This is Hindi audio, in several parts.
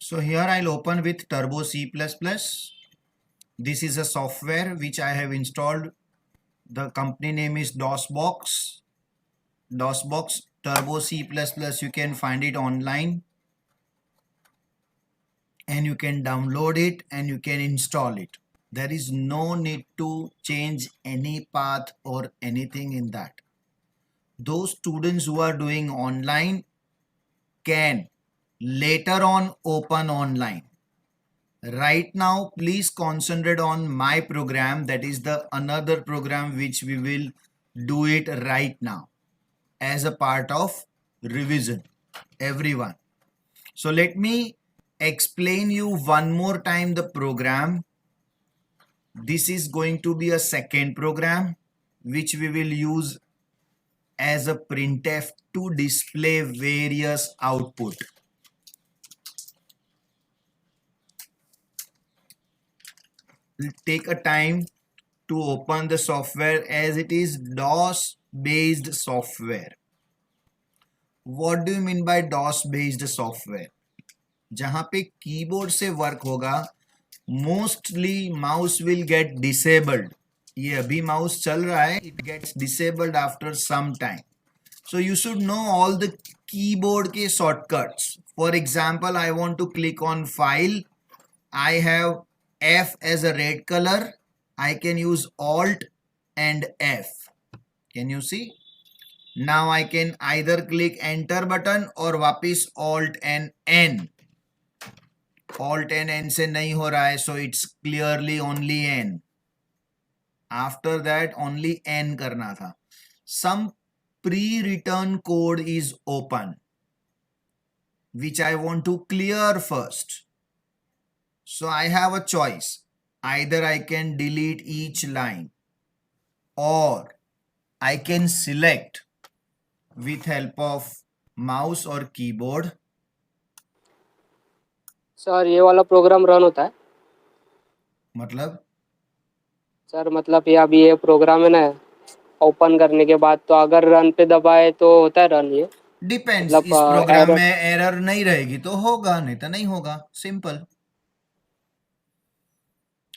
So here I'll open with Turbo C++. This is a software which I have installed. The company name is DOSBox. DOSBox Turbo C++. You can find it online and you can download it and you can install it. There is no need to change any path or anything in that. Those students who are doing online can later on open online. Right now, please concentrate on my program. That is the another program which we will do it right now as a part of revision, everyone. So let me explain you one more time the program. This is going to be a second program which we will use as a printf to display various output. Take a time to open the software as it is DOS based software. What do you mean by DOS based software? जहां पे कीबोर्ड से वर्क होगा, mostly mouse will get disabled. ये अभी माउस चल रहा है, it gets disabled after some time. So you should know all the keyboard के shortcuts. For example, I want to click on file. I have F as a red color. I can use Alt and F. Can you see? Now I can either click enter button or वापिस Alt and N. Alt and N से नहीं हो रहा है, so it's clearly only N. After that only N करना था. Some pre-written code is open, which I want to clear first. So I have a choice. Either I can delete each line or I can select with help of mouse or keyboard. Sir ये वाला प्रोग्राम रन होता है? मतलब सर मतलब ये अभी ये प्रोग्राम है ना, ओपन करने के बाद तो अगर रन पे दबाए तो होता है रन? ये डिपेंड्स. मतलब इस प्रोग्राम error- में एरर नहीं रहेगी तो होगा, नहीं तो नहीं होगा. सिंपल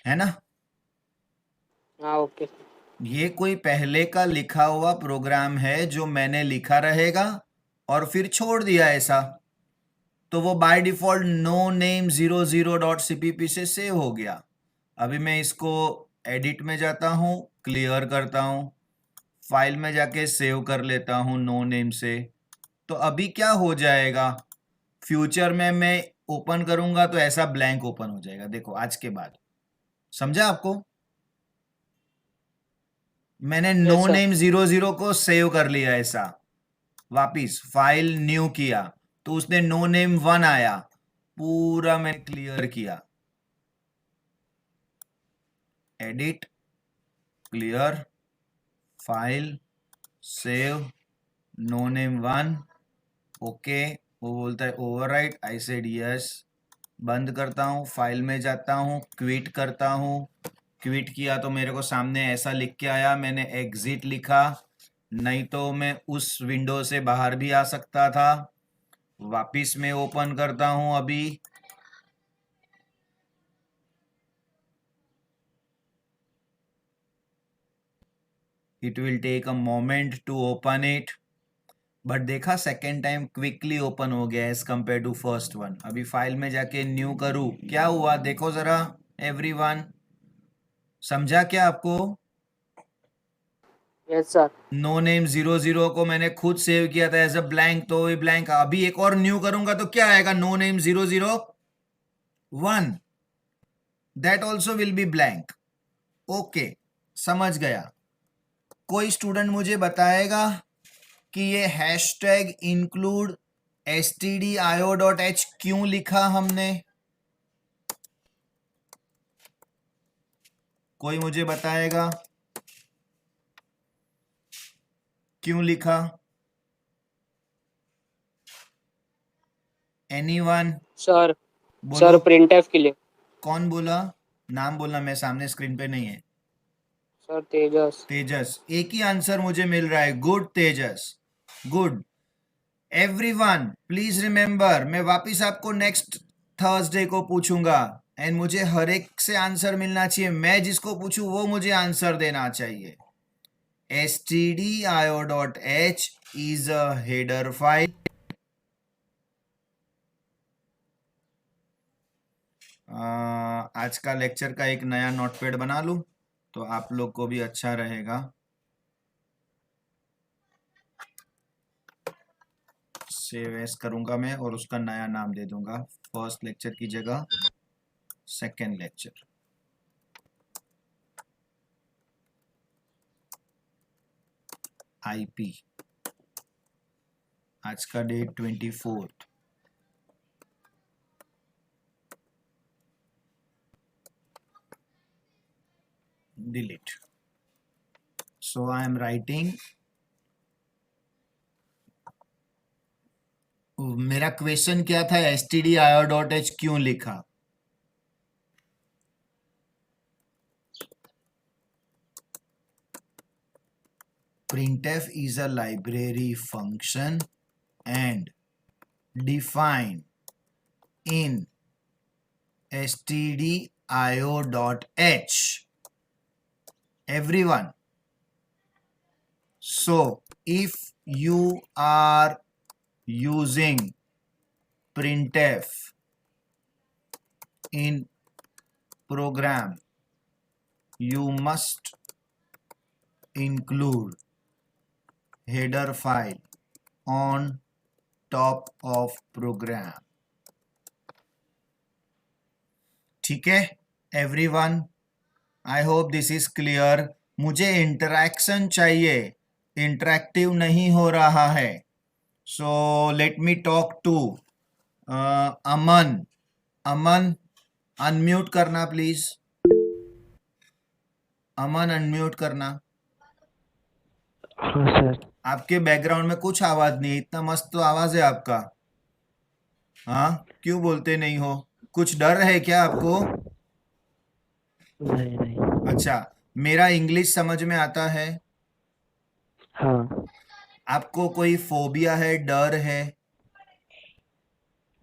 है ना. हाँ ओके. ये कोई पहले का लिखा हुआ प्रोग्राम है जो मैंने लिखा रहेगा और फिर छोड़ दिया ऐसा, तो वो by default no name 00.cpp से सेव हो गया. अभी मैं इसको एडिट में जाता हूँ, क्लियर करता हूँ, फाइल में जाके सेव कर लेता हूँ नो नेम से. तो अभी क्या हो जाएगा, फ्यूचर में मैं ओपन करूंगा तो ऐसा ब्लैंक ओपन हो जाएगा. देखो आज के बाद समझा आपको. मैंने नो sir. नेम 00 को सेव कर लिया ऐसा, वापिस फाइल न्यू किया तो उसने नो नेम 1 आया, पूरा मैं क्लियर किया. Edit, clear, file, save, no name 1. Okay, वो बोलता है ओवरराइट. I said yes. बंद करता हूँ, फाइल में जाता हूँ, क्विट करता हूँ. क्विट किया तो मेरे को सामने ऐसा लिख के आया. मैंने एग्जिट लिखा, नहीं तो मैं उस विंडो से बाहर भी आ सकता था. वापिस मैं ओपन करता हूं अभी. It will take a moment to open it, but देखा सेकेंड टाइम क्विकली ओपन हो गया as compared to first one. अभी फाइल में जाके न्यू करूं, क्या हुआ देखो जरा एवरीवन. समझा क्या आपको? Yes sir. नो नेम 00 को मैंने खुद सेव किया था एज अ ब्लैंक, तो ये ब्लैंक. अभी एक और न्यू करूंगा तो क्या आएगा, no name 001. That also will be blank. Okay, समझ गया. कोई स्टूडेंट मुझे बताएगा कि ये हैशटैग इंक्लूड stdio.h क्यों लिखा हमने? कोई मुझे बताएगा क्यों लिखा? एनीवन? सर बोलो. सर प्रिंटफ के लिए. कौन बोला? नाम बोलना, मैं सामने स्क्रीन पे नहीं है. सर तेजस. तेजस. एक ही आंसर मुझे मिल रहा है. Good Tejas, good. Everyone please remember, मैं वापिस आपको नेक्स्ट थर्सडे को पूछूंगा एंड मुझे हर एक से आंसर मिलना चाहिए, मैं जिसको पूछूं वो मुझे आंसर देना चाहिए। stdio.h is a header file। आज का लेक्चर का एक नया नोटपैड बना लूं तो आप लोग को भी अच्छा रहेगा। सेव एस करूंगा मैं और उसका नया नाम दे दूंगा, फर्स्ट लेक्चर की जगह सेकेंड लेक्चर। आईपी आज का date 24th। Delete. So I am writing, मेरा क्वेश्चन क्या था, stdio.h क्यों लिखा? printf is a library function and defined in stdio.h, everyone. So if you are using printf in program, you must include header file on top of program। ठीक है everyone, I hope this is clear. मुझे इंटरैक्शन चाहिए, इंटरैक्टिव नहीं हो रहा है। So let me talk to Aman. Aman unmute करना प्लीज, अमन अनम्यूट करना। हाँ सर। आपके बैकग्राउंड में कुछ आवाज नहीं है, इतना मस्त तो आवाज है आपका। हाँ क्यों बोलते नहीं हो? कुछ डर है क्या आपको? नहीं नहीं। अच्छा, मेरा इंग्लिश समझ में आता है? हाँ। आपको कोई फोबिया है, डर है?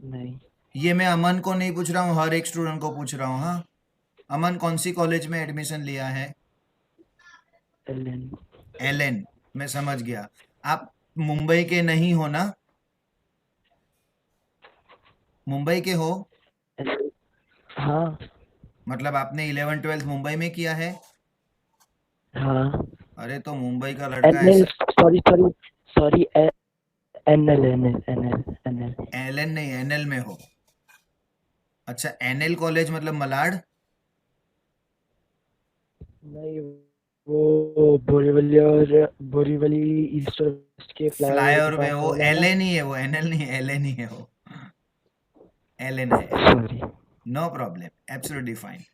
नहीं। ये मैं अमन को नहीं पूछ रहा हूँ, हर एक स्टूडेंट को पूछ रहा हूँ। हाँ अमन कौन सी कॉलेज में एडमिशन लिया है? एलन। एलन, मैं समझ गया। आप मुंबई के नहीं हो ना? मुंबई के हो? हाँ। मतलब आपने 11th-12th मुंबई में किया है? हाँ। अरे तो मुंबई का लड़का एनएल, ऐसा। Sorry sorry sorry, NL NL NL NL. Allen नहीं, एनएल में हो। अच्छा एनएल कॉलेज मतलब मलाड? नहीं, वो बोरीवली और बोरीवली ईस्ट वेस्ट के फ्लाईओवर के फ्लाईओवर में पास वो वाला है ना। एलन ही है, वो एनएल नहीं, एलन ही है वो। एलन है। Sorry. No problem, absolutely fine.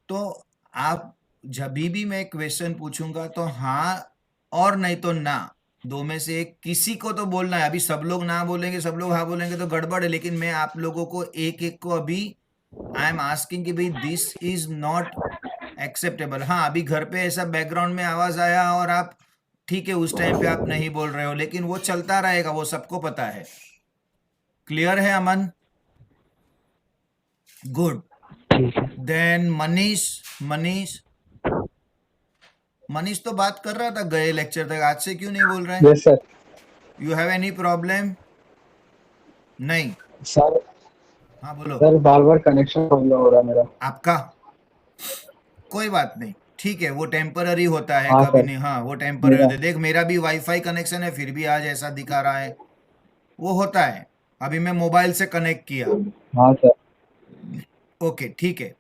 तो आप जब भी मैं क्वेश्चन पूछूंगा तो हाँ और नहीं तो ना, दो में से एक किसी को तो बोलना है। अभी सब लोग ना बोलेंगे, सब लोग हाँ बोलेंगे तो गड़बड़ है, लेकिन मैं आप लोगों को एक एक को अभी आई एम आस्किंग कि भाई दिस इज नॉट एक्सेप्टेबल। हाँ अभी घर पे ऐसा बैकग्राउंड में आवाज आया और आप ठीक है उस टाइम पे आप नहीं बोल रहे हो, लेकिन वो चलता रहेगा, वो सबको पता है। क्लियर है अमन? गुड। ठीक है। देन मनीष। मनीष, मनीष तो बात कर रहा था गए लेक्चर तक, आज से क्यों नहीं बोल रहा है? Yes sir. You have any problem? नहीं? सर हाँ बोलो। सर बार बार कनेक्शन प्रॉब्लम हो रहा है मेरा। आपका कोई बात नहीं, ठीक है, वो टेम्पररी होता है हाँ कभी सर। नहीं। हाँ वो टेम्पररी मेरा होता है। देख मेरा भी वाईफाई कनेक्शन है फिर भी आज ऐसा दिखा रहा है, वो होता है। अभी मैं मोबाइल से कनेक्ट किया। हाँ सर। ओके ठीक है।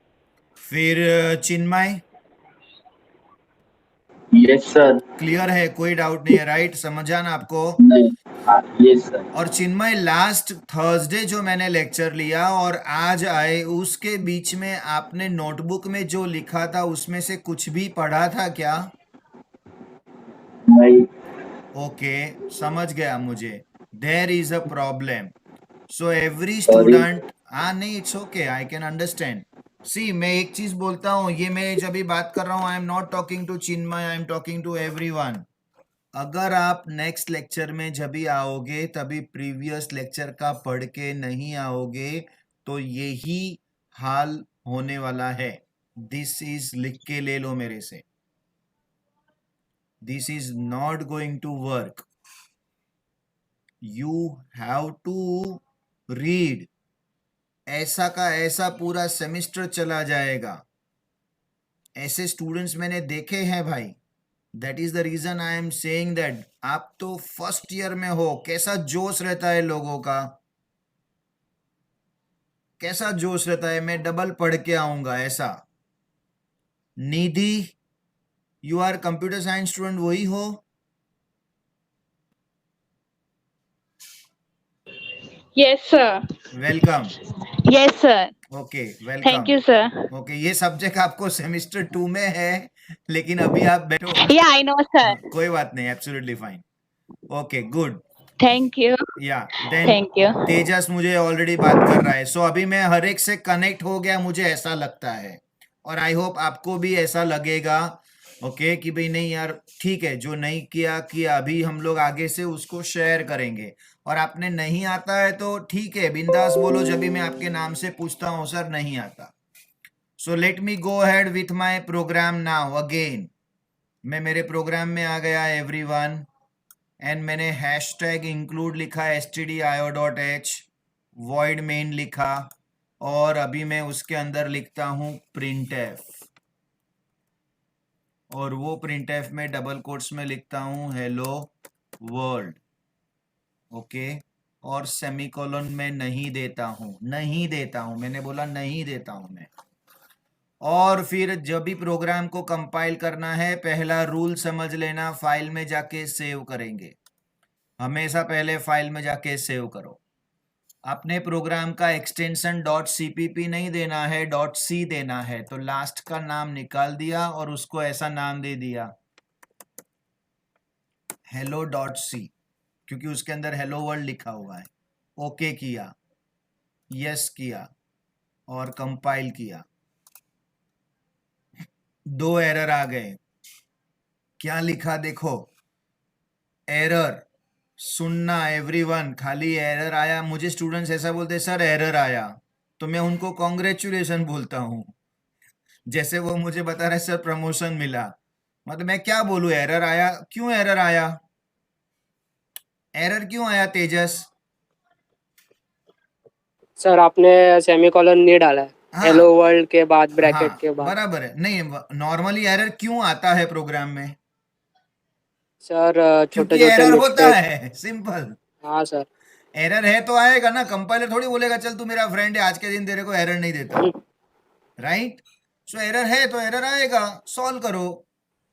फिर चिन्मय, यस सर। क्लियर है, कोई डाउट नहीं है, राइट? समझा ना आपको? नहीं। Yes sir. और चिन्मय लास्ट थर्सडे जो मैंने लेक्चर लिया और आज आए उसके बीच में आपने नोटबुक में जो लिखा था उसमें से कुछ भी पढ़ा था क्या? नहीं। ओके समझ गया मुझे। There is a problem. So every sorry. Student, हाँ नहीं it's okay, I can understand. See मैं एक चीज बोलता हूँ, ये मैं जब भी बात कर रहा हूँ I am not talking to Chinmay, I am talking to everyone. अगर आप नेक्स्ट लेक्चर में जब भी आओगे तभी प्रीवियस लेक्चर का पढ़ के नहीं आओगे तो यही हाल होने वाला है। दिस इज लिख के ले लो मेरे से, this is not going to work, you have to read. ऐसा का ऐसा पूरा सेमेस्टर चला जाएगा, ऐसे स्टूडेंट्स मैंने देखे हैं भाई। That is the reason I am saying that. आप तो फर्स्ट ईयर में हो, कैसा जोश रहता है लोगों का, कैसा जोश रहता है, मैं डबल पढ़ के आऊंगा ऐसा। Nidhi, you are computer science student, वही हो? Yes, sir. Welcome. Yes, sir. Okay, Thank welcome. you, sir. Okay, ये सब्जेक्ट आपको सेमेस्टर 2 में है, लेकिन अभी आप बैठो। Yeah, I know, sir. कोई बात नहीं, absolutely fine. Okay, good. Thank you. या देन Thank you. तेजस मुझे ऑलरेडी बात कर रहा है। सो अभी मैं हर एक से कनेक्ट हो गया, मुझे ऐसा लगता है, और आई होप आपको भी ऐसा लगेगा। ओके कि भाई नहीं यार ठीक है, जो नहीं किया किया, अभी हम लोग आगे से उसको शेयर करेंगे। और आपने नहीं आता है तो ठीक है, बिंदास बोलो, जब भी मैं आपके नाम से पूछता हूँ सर नहीं आता। So let me go ahead with my program now again. मैं मेरे प्रोग्राम में आ गया एवरीवन, एंड मैंने हैशटैग इंक्लूड लिखा stdio.h, void main लिखा, और अभी मैं उसके अंदर लिखता हूँ printf, और वो printf में डबल कोट्स में लिखता हूँ हेलो वर्ल्ड। ओके, और सेमीकोलन में नहीं देता हूँ, नहीं देता हूँ, मैंने बोला नहीं देता हूँ मैं। और फिर जब भी प्रोग्राम को कंपाइल करना है, पहला रूल समझ लेना, फाइल में जाके सेव करेंगे, हमेशा पहले फाइल में जाके सेव करो। अपने प्रोग्राम का एक्सटेंशन .cpp नहीं देना है, .c देना है। तो लास्ट का नाम निकाल दिया और उसको ऐसा नाम दे दिया hello.c, क्योंकि उसके अंदर हेलो वर्ल्ड लिखा हुआ है। ओके किया, यस किया और कंपाइल किया। 2 एरर आ गए। क्या लिखा देखो, एरर सुनना एवरीवन, खाली एरर आया। मुझे स्टूडेंट्स ऐसा बोलते हैं सर एरर आया, तो मैं उनको कॉन्ग्रेचुलेशन बोलता हूँ। जैसे वो मुझे बता रहे सर प्रमोशन मिला, मतलब मैं क्या बोलूँ, एरर आया। क्यों एरर आया, एरर क्यों आया तेजस? सर आपने सेमीकोलन नहीं डाला है, हाँ हेलो वर्ल्ड के बाद ब्रैकेट हाँ के बाद। बराबर है। नहीं, नॉर्मली एरर क्यों आता है प्रोग्राम में? सर छोटे क्योंकि छोटे एरर होता मिस्टेक। है, सिंपल। हाँ सर। एरर है तो आएगा ना, कंपाइलर थोड़ी बोलेगा चल तू मेरा फ्रेंड है, आज के दिन तेरे को एरर नहीं देता, राइट? सो एरर है तो एरर आएगा, सॉल्व करो।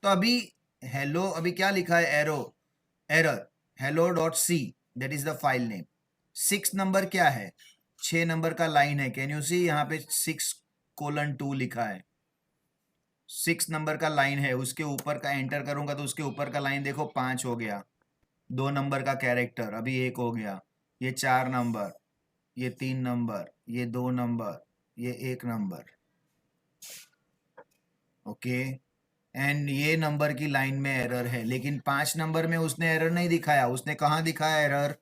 तो अभी हेलो, अभी क्या लिखा है, arrow error hello.c, that is the file name. 6 number क्या है, 6 नंबर का लाइन है। कैन यू सी, यहाँ पे 6:2 लिखा है, 6 नंबर का लाइन है। उसके ऊपर का एंटर करूंगा तो उसके ऊपर का लाइन देखो 5 हो गया, 2 नंबर का कैरेक्टर अभी 1 हो गया, ये 4 नंबर, ये 3 नंबर, ये 2 नंबर, ये 1 नंबर। ओके, एंड ये नंबर की लाइन में एरर है, लेकिन 5 नंबर में उसने एरर नहीं दिखाया। उसने कहाँ दिखाया एरर?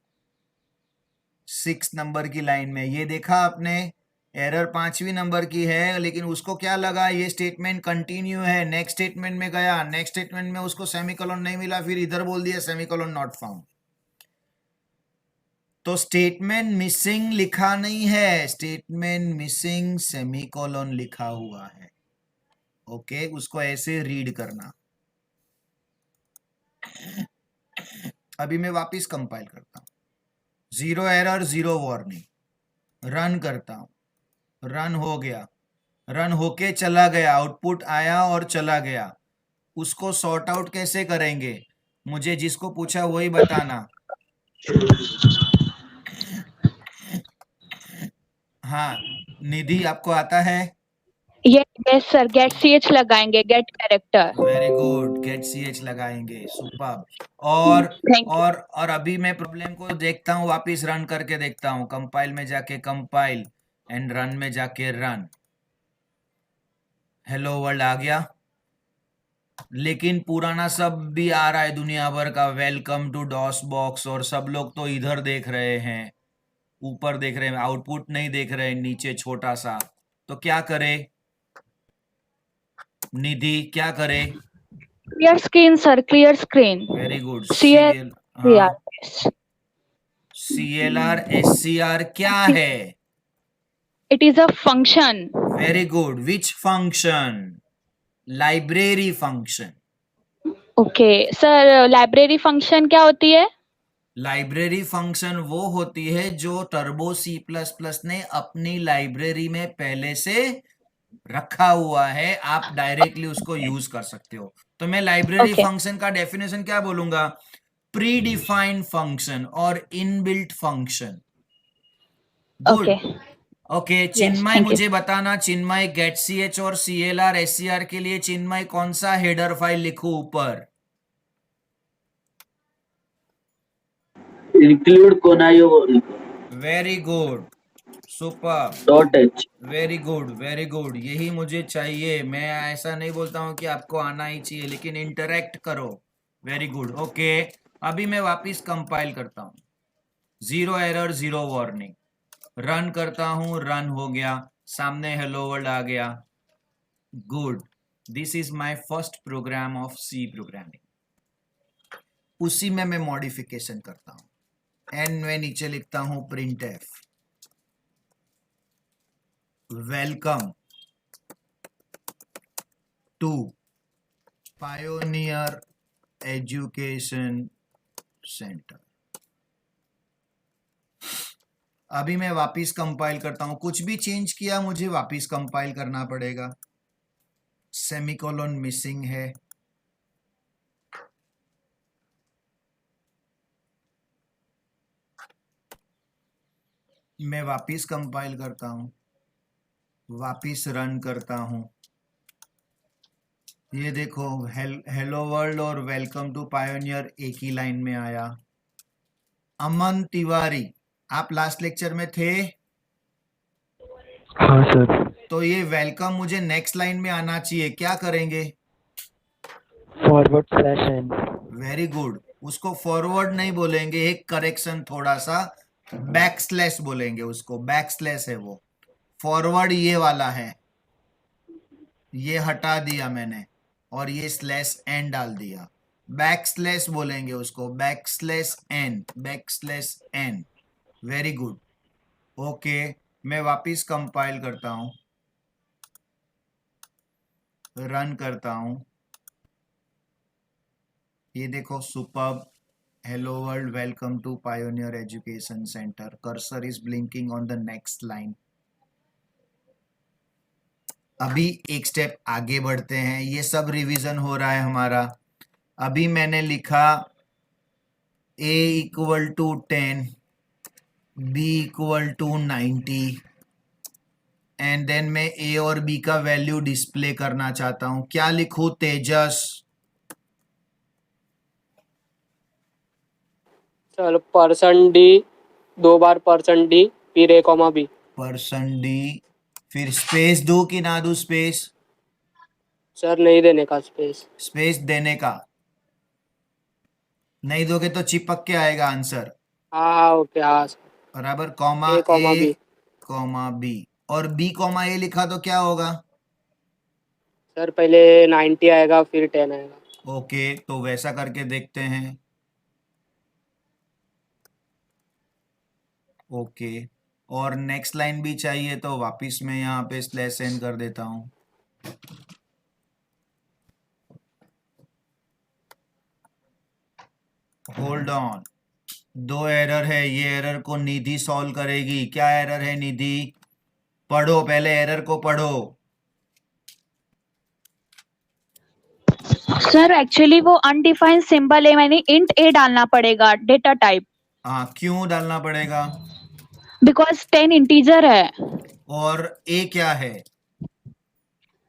6 नंबर की लाइन में। ये देखा आपने, एरर 5वीं नंबर की है, लेकिन उसको क्या लगा ये स्टेटमेंट कंटिन्यू है। नेक्स्ट स्टेटमेंट में गया, नेक्स्ट स्टेटमेंट में उसको सेमीकोलन नहीं मिला, फिर इधर बोल दिया सेमीकोलन नॉट फाउंड। तो स्टेटमेंट मिसिंग लिखा नहीं है, स्टेटमेंट मिसिंग सेमीकोलन लिखा हुआ है। ओके, उसको ऐसे रीड करना। अभी मैं वापिस कंपाइल करता हूं, 0 एरर 0 वार्निंग। रन करता हूं, रन हो गया, रन होके चला गया, आउटपुट आया और चला गया। उसको सॉर्ट आउट कैसे करेंगे, मुझे जिसको पूछा वही बताना। हाँ निधि, आपको आता है? Yes, sir. Get ch लगाएंगे, get character. Very good, get ch लगाएंगे, सुपर। और Thank you. और अभी मैं प्रॉब्लम को देखता हूँ, वापिस रन करके देखता हूँ। कंपाइल में जाके कंपाइल एंड रन में जाके रन। हेलो वर्ल्ड आ गया, लेकिन पुराना सब भी आ रहा है दुनिया भर का, वेलकम टू डॉस बॉक्स, और सब लोग तो इधर देख रहे हैं। ऊपर देख रहे हैं, आउटपुट नहीं देख रहे हैं, नीचे छोटा सा, तो क्या करे निधि, क्या करे? Clear screen, sir. Clear screen. Very good. CL. CL, Yeah. हाँ, CLR SCR क्या है? It is a function. Very good. Which function? Library function. Okay. Sir, library function क्या होती है? लाइब्रेरी फंक्शन वो होती है जो टर्बो C++ ने अपनी लाइब्रेरी में पहले से रखा हुआ है, आप डायरेक्टली उसको यूज कर सकते हो। तो मैं लाइब्रेरी Okay. फंक्शन का डेफिनेशन क्या बोलूंगा? प्री डिफाइंड फंक्शन और inbuilt function. Good. Okay. Okay Chinmay, thank you. मुझे बताना, चिन्मय गेट CH और CLR SCR के लिए चिन्मय कौन सा हेडर फाइल लिखूं ऊपर? इंक्लूड कोनायो very good, super, .h। Very good, very good, यही मुझे चाहिए। मैं ऐसा नहीं बोलता हूं कि आपको आना ही चाहिए, लेकिन इंटरेक्ट करो। Very good. ओके, अभी मैं वापिस कंपाइल करता हूं। 0 एरर 0 वार्निंग। रन करता हूं, रन हो गया, सामने हेलो वर्ल्ड आ गया। Good, this is my first program of C programming. उसी में मैं मॉडिफिकेशन करता हूं एंड मैं नीचे लिखता हूं printf welcome to Pioneer Education Centre. अभी मैं वापिस कंपाइल करता हूं। कुछ भी चेंज किया मुझे वापिस कंपाइल करना पड़ेगा। सेमीकोलन मिसिंग है। मैं वापिस कंपाइल करता हूं, वापिस रन करता हूं। ये देखो, हेलो वर्ल्ड और वेलकम टू पायोनियर एक ही लाइन में आया। अमन तिवारी, आप लास्ट लेक्चर में थे? हाँ सर। तो ये वेलकम मुझे नेक्स्ट लाइन में आना चाहिए, क्या करेंगे? /n। Very good. उसको फॉरवर्ड नहीं बोलेंगे, एक करेक्शन थोड़ा सा, बैकस्लैश बोलेंगे उसको, बैकस्लैश है वो। फॉरवर्ड ये वाला है, ये हटा दिया मैंने और ये स्लैश एन डाल दिया। बैकस्लैश बोलेंगे उसको, backslash N, backslash N. Very good. Okay, मैं वापिस कंपाइल करता हूं, रन करता हूं। ये देखो, superb, hello world, welcome to Pioneer Education Centre. Cursor is blinking on the next line. अभी एक स्टेप आगे बढ़ते हैं, ये सब रिवीजन हो रहा है हमारा। अभी मैंने लिखा a = 10, b = 90 एंड देन मैं a और b का वैल्यू डिस्प्ले करना चाहता हूं। क्या लिखूं तेजस? चलो %d 2 बार %d फिर a, b। %d, फिर स्पेस दो कि ना दो स्पेस? सर नहीं देने का स्पेस। स्पेस देने का, नहीं दोगे तो चिपक के आएगा आंसर। हाँ ओके, हाँ सर। बराबर, comma a, b। Comma B, और b कॉमा a लिखा तो क्या होगा? सर पहले 90 आएगा फिर 10 आएगा। ओके, तो वैसा करके देखते हैं। ओके, और नेक्स्ट लाइन भी चाहिए तो वापिस मैं यहाँ पे स्लैश एन कर देता हूँ। होल्ड ऑन, 2 एरर है, ये एरर को निधि सॉल्व करेगी। क्या एरर है निधि? पढ़ो, पहले एरर को पढ़ो। सर एक्चुअली वो अनडिफाइंड सिंबल है, मैंने इंट a डालना पड़ेगा डेटा टाइप, हाँ, क्यों डालना पड़ेगा? बिकॉज 10 इंटीजर है। और a क्या है?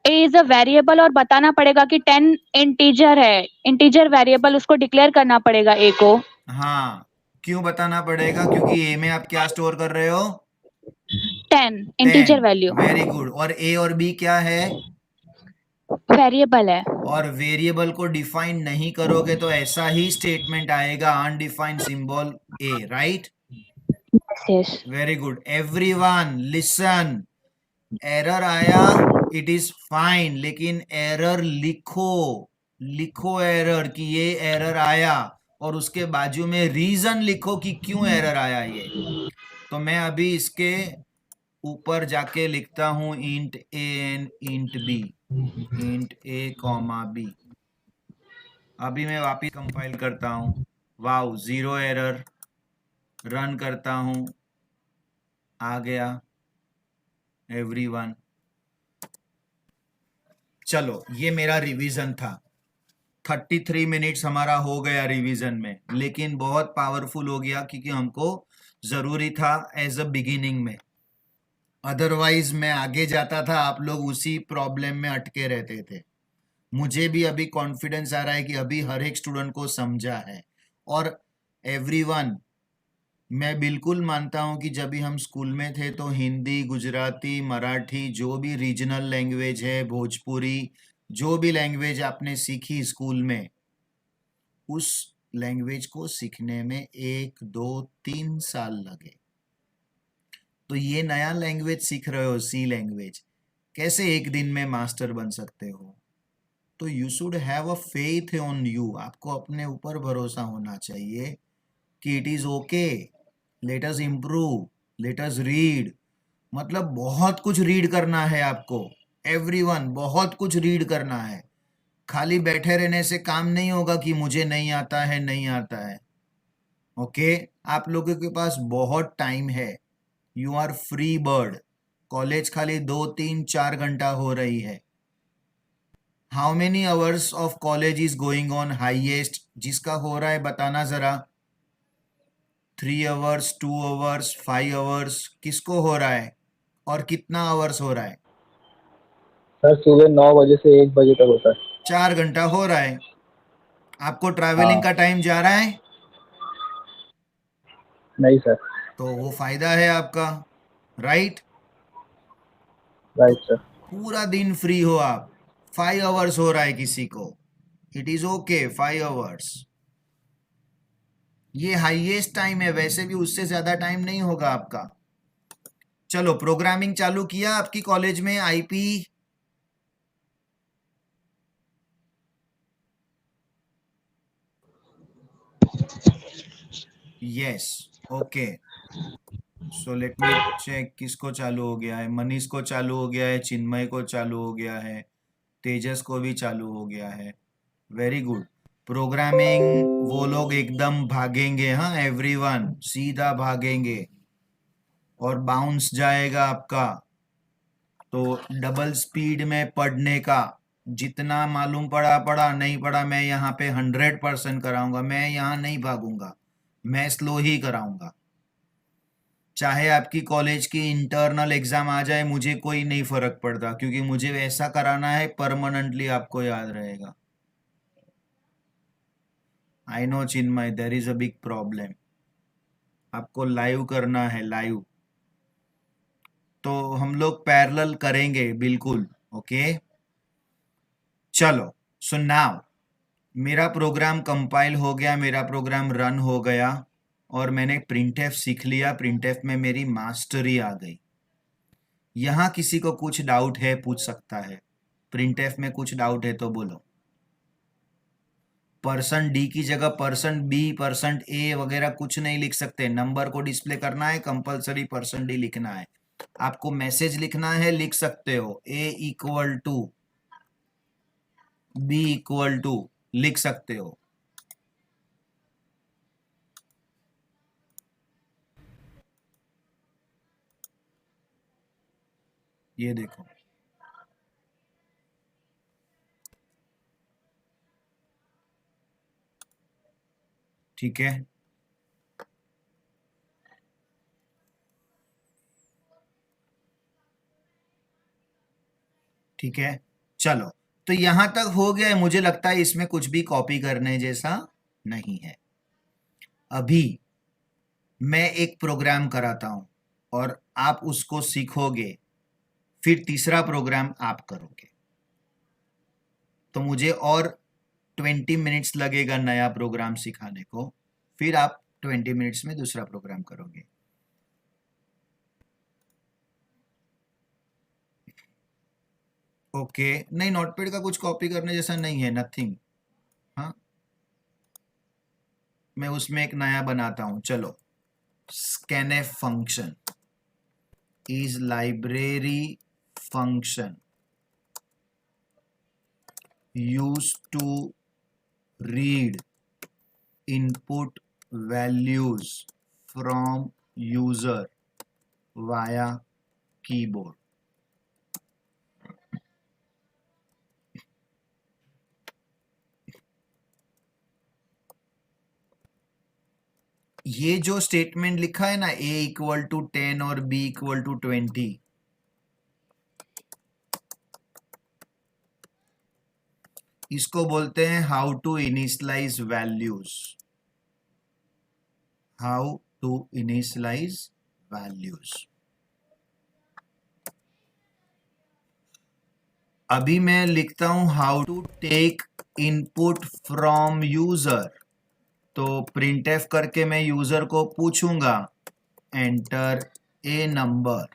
a इज अ वेरिएबल और बताना पड़ेगा कि 10 इंटीजर है, इंटीजर वेरिएबल, उसको डिक्लेयर करना पड़ेगा a को। हाँ, क्यों बताना पड़ेगा? क्योंकि a में आप क्या स्टोर कर रहे हो? 10 इंटीजर वैल्यू। Very good. और a और b क्या है? वेरिएबल है। और वेरिएबल को डिफाइन नहीं करोगे तो ऐसा ही स्टेटमेंट आएगा, undefined symbol a, right? yes. Very good everyone listen, error आया इट इज फाइन, लेकिन एरर लिखो, लिखो एरर कि ये एरर आया, और उसके बाजू में रीजन लिखो कि क्यों एरर आया ये। तो मैं अभी इसके ऊपर जाके लिखता हूं int A and int B, int A comma B. अभी मैं वापिस कंपाइल करता हूं, वाओ 0 एरर, रन करता हूं, आ गया एवरीवन। चलो ये मेरा रिवीजन था, 33 मिनट्स हमारा हो गया रिवीजन में, लेकिन बहुत पावरफुल हो गया क्योंकि हमको जरूरी था एज अ बिगिनिंग में, अदरवाइज मैं आगे जाता था, आप लोग उसी प्रॉब्लम में अटके रहते थे। मुझे भी अभी कॉन्फिडेंस आ रहा है कि अभी हर एक स्टूडेंट को समझा है। और एवरीवन, मैं बिल्कुल मानता हूं कि जब भी हम स्कूल में थे तो हिंदी, गुजराती, मराठी, जो भी रीजनल लैंग्वेज है, भोजपुरी, जो भी लैंग्वेज आपने सीखी स्कूल में, उस लैंग्वेज को सीखने में 1, 2, 3 साल लगे। तो ये नया लैंग्वेज सीख रहे हो, सी लैंग्वेज, कैसे एक दिन में मास्टर बन सकते हो? तो you should have a faith on you, आपको अपने ऊपर भरोसा होना चाहिए कि it is okay, let us improve, let us read. मतलब बहुत कुछ रीड करना है आपको एवरीवन, बहुत कुछ रीड करना है। खाली बैठे रहने से काम नहीं होगा कि मुझे नहीं आता है, नहीं आता है। ओके, आप लोगों के पास बहुत टाइम है, you are free bird. College खाली 2, 3, 4 घंटा हो रही है। How many hours of college is going on highest? जिसका हो रहा है बताना जरा। 3 आवर्स, 2 आवर्स, 5 आवर्स, किसको हो रहा है और कितना आवर्स हो रहा है? सर सुबह 9 बजे से 1 बजे तक होता है। 4 घंटा हो रहा है। आपको ट्रैवलिंग हाँ। का टाइम जा रहा है? नहीं सर। तो वो फायदा है आपका, राइट? तो राइट सर। पूरा दिन फ्री हो आप। 5 आवर्स हो रहा है किसी को, इट इज ओके 5 आवर्स। ये हाईएस्ट टाइम है, वैसे भी उससे ज्यादा टाइम नहीं होगा आपका। चलो प्रोग्रामिंग चालू किया आपकी कॉलेज में, IP? Yes, okay. So let me check किसको चालू हो गया है। मनीष को चालू हो गया है, चिन्मय को चालू हो गया है, तेजस को भी चालू हो गया है। Very good. प्रोग्रामिंग वो लोग एकदम भागेंगे, हाँ एवरीवन, सीधा भागेंगे और बाउंस जाएगा आपका। तो डबल स्पीड में पढ़ने का, जितना मालूम पड़ा पड़ा, नहीं पड़ा मैं यहाँ पे 100% कराऊंगा। मैं यहाँ नहीं भागूंगा, मैं स्लो ही कराऊंगा। चाहे आपकी कॉलेज की इंटरनल एग्जाम आ जाए, मुझे कोई नहीं फर्क पड़ता, क्योंकि मुझे ऐसा कराना है परमानेंटली, आपको याद रहेगा। I know Chinmay, there is a big problem. आपको लाइव करना है, लाइव। तो हम लोग पैरेलल करेंगे बिल्कुल, ओके। चलो, सो नाउ मेरा प्रोग्राम कंपाइल हो गया, मेरा प्रोग्राम रन हो गया, और मैंने प्रिंटफ सीख लिया। प्रिंटफ में मेरी मास्टरी आ गई। यहां किसी को कुछ डाउट है, पूछ सकता है। प्रिंटफ में कुछ डाउट है तो बोलो। %d की जगह %b, %a वगैरह कुछ नहीं लिख सकते। नंबर को डिस्प्ले करना है, कंपलसरी %d लिखना है। आपको मैसेज लिखना है, लिख सकते हो a = b = लिख सकते हो। ये देखो, ठीक है। ठीक है, चलो तो यहां तक हो गया है। मुझे लगता है इसमें कुछ भी कॉपी करने जैसा नहीं है। अभी मैं एक प्रोग्राम कराता हूं और आप उसको सीखोगे, फिर तीसरा प्रोग्राम आप करोगे। तो मुझे और 20 मिनट्स लगेगा नया प्रोग्राम सिखाने को, फिर आप 20 मिनट्स में दूसरा प्रोग्राम करोगे। ओके नहीं, नोटपैड का कुछ कॉपी करने जैसा नहीं है, नथिंग। हाँ, मैं उसमें एक नया बनाता हूं, चलो। scanf function is library function used to read input values from user via keyboard. ये जो स्टेटमेंट लिखा है ना, a इक्वल टू 10 और b इक्वल टू 20, इसको बोलते हैं how to initialise values. How to initialise values. अभी मैं लिखता हूं how to take input from user, तो printf करके मैं यूजर को पूछूंगा एंटर ए नंबर,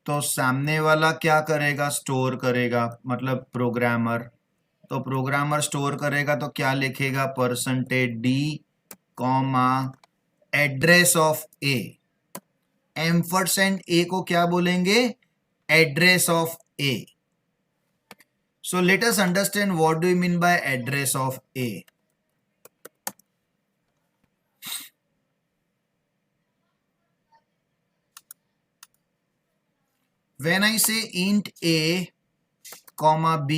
तो सामने वाला क्या करेगा, स्टोर करेगा, मतलब प्रोग्रामर। तो प्रोग्रामर स्टोर करेगा तो क्या लिखेगा, %d, address of a. Ampersand a को क्या बोलेंगे, address of a. So let us understand what do you mean by address of a. When I say int a, b,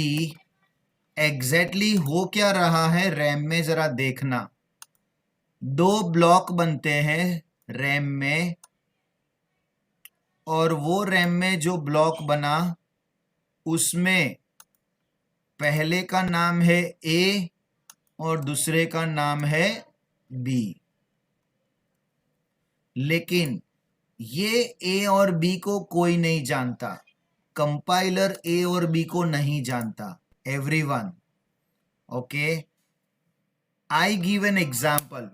exactly हो क्या रहा है रैम में, जरा देखना। दो ब्लॉक बनते हैं रैम में, और वो रैम में जो ब्लॉक बना उसमें पहले का नाम है a और दूसरे का नाम है b। लेकिन ये a और b को कोई नहीं जानता, कंपाइलर a और b को नहीं जानता, everyone. Okay, I give an example,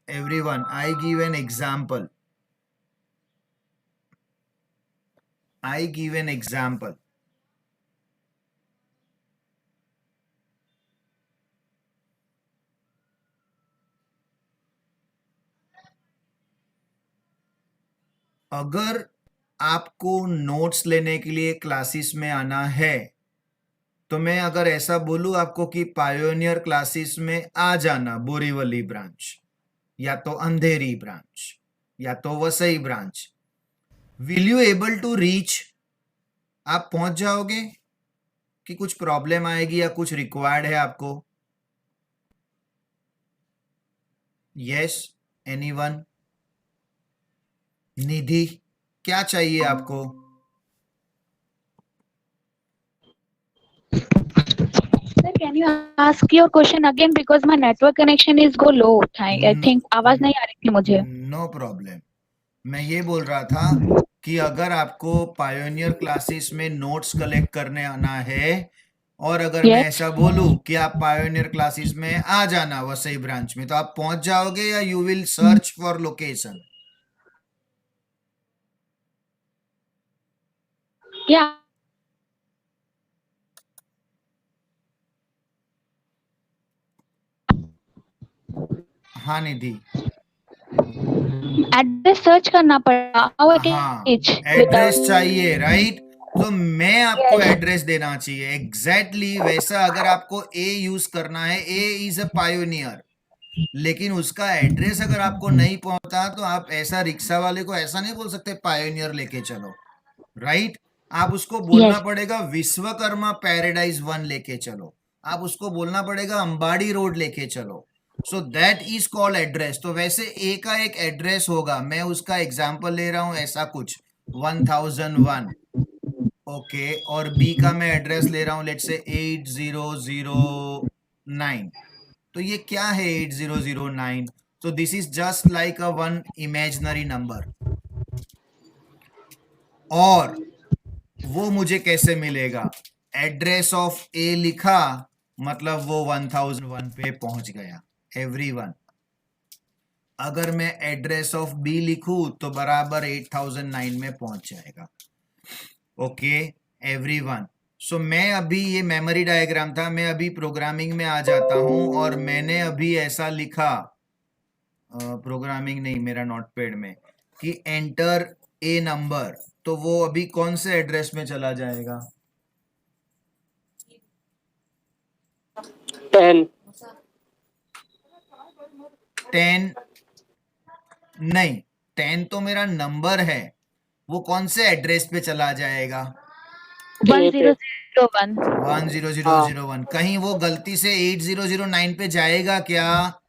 everyone, I give an example, I give an example. अगर आपको नोट्स लेने के लिए क्लासेस में आना है, तो मैं अगर ऐसा बोलूं आपको कि पायोनियर क्लासेस में आ जाना, बोरीवली ब्रांच या तो अंधेरी ब्रांच या तो Vasai branch, will you able to reach? आप पहुंच जाओगे कि कुछ प्रॉब्लम आएगी या कुछ रिक्वायर्ड है आपको? Yes, anyone? निधि, क्या चाहिए आपको? Sir, can you ask your question again because my network connection is go low. I think आवाज नहीं आ रही थी मुझे। No problem. मैं ये बोल रहा था कि अगर आपको पायोनियर क्लासेस में नोट्स कलेक्ट करने आना है, और अगर मैं Yes. ऐसा बोलूं कि आप पायोनियर क्लासेस में आ जाना वसई ब्रांच में, तो आप पहुंच जाओगे या you will search for location? Yeah. हाँ निधि, एड्रेस सर्च करना पड़ेगा। How I can हाँ reach एड्रेस without- चाहिए, राइट? तो मैं आपको Yes. एड्रेस देना चाहिए, एग्जैक्टली वैसा। अगर आपको ए यूज करना है, ए इज अ पायोनियर, लेकिन उसका एड्रेस अगर आपको नहीं पहुंचता, तो आप ऐसा रिक्शा वाले को ऐसा नहीं बोल सकते पायोनियर लेके चलो, राइट? आप उसको बोलना Yes. पड़ेगा विश्वकर्मा पैराडाइज 1 लेके चलो, आप उसको बोलना पड़ेगा अंबाड़ी रोड लेके चलो। So that is called address. तो वैसे ए का एक एड्रेस होगा, मैं उसका एग्जांपल ले रहा हूं, ऐसा कुछ 1001, ओके, और बी का मैं एड्रेस ले रहा हूं लेट्स से 8009। तो ये क्या है 8009? तो this is just like a one imaginary number. और वो मुझे कैसे मिलेगा? एड्रेस ऑफ ए लिखा मतलब वो 1001 पे पहुंच गया, एवरीवन। अगर मैं एड्रेस ऑफ बी लिखूं तो बराबर 8009 में पहुंच जाएगा। Okay, everyone. सो मैं अभी, ये मेमोरी डायग्राम था, मैं अभी प्रोग्रामिंग में आ जाता हूं और मैंने अभी ऐसा लिखा, प्रोग्रामिंग नहीं, मेरा नोटपैड में, कि एंटर ए नंबर, तो वो अभी कौन से एड्रेस में चला जाएगा? 10 10 नहीं, 10 तो मेरा नंबर है, वो कौन से एड्रेस पे चला जाएगा? 1001. 10001. कहीं वो गलती से 8009 पे जाएगा क्या?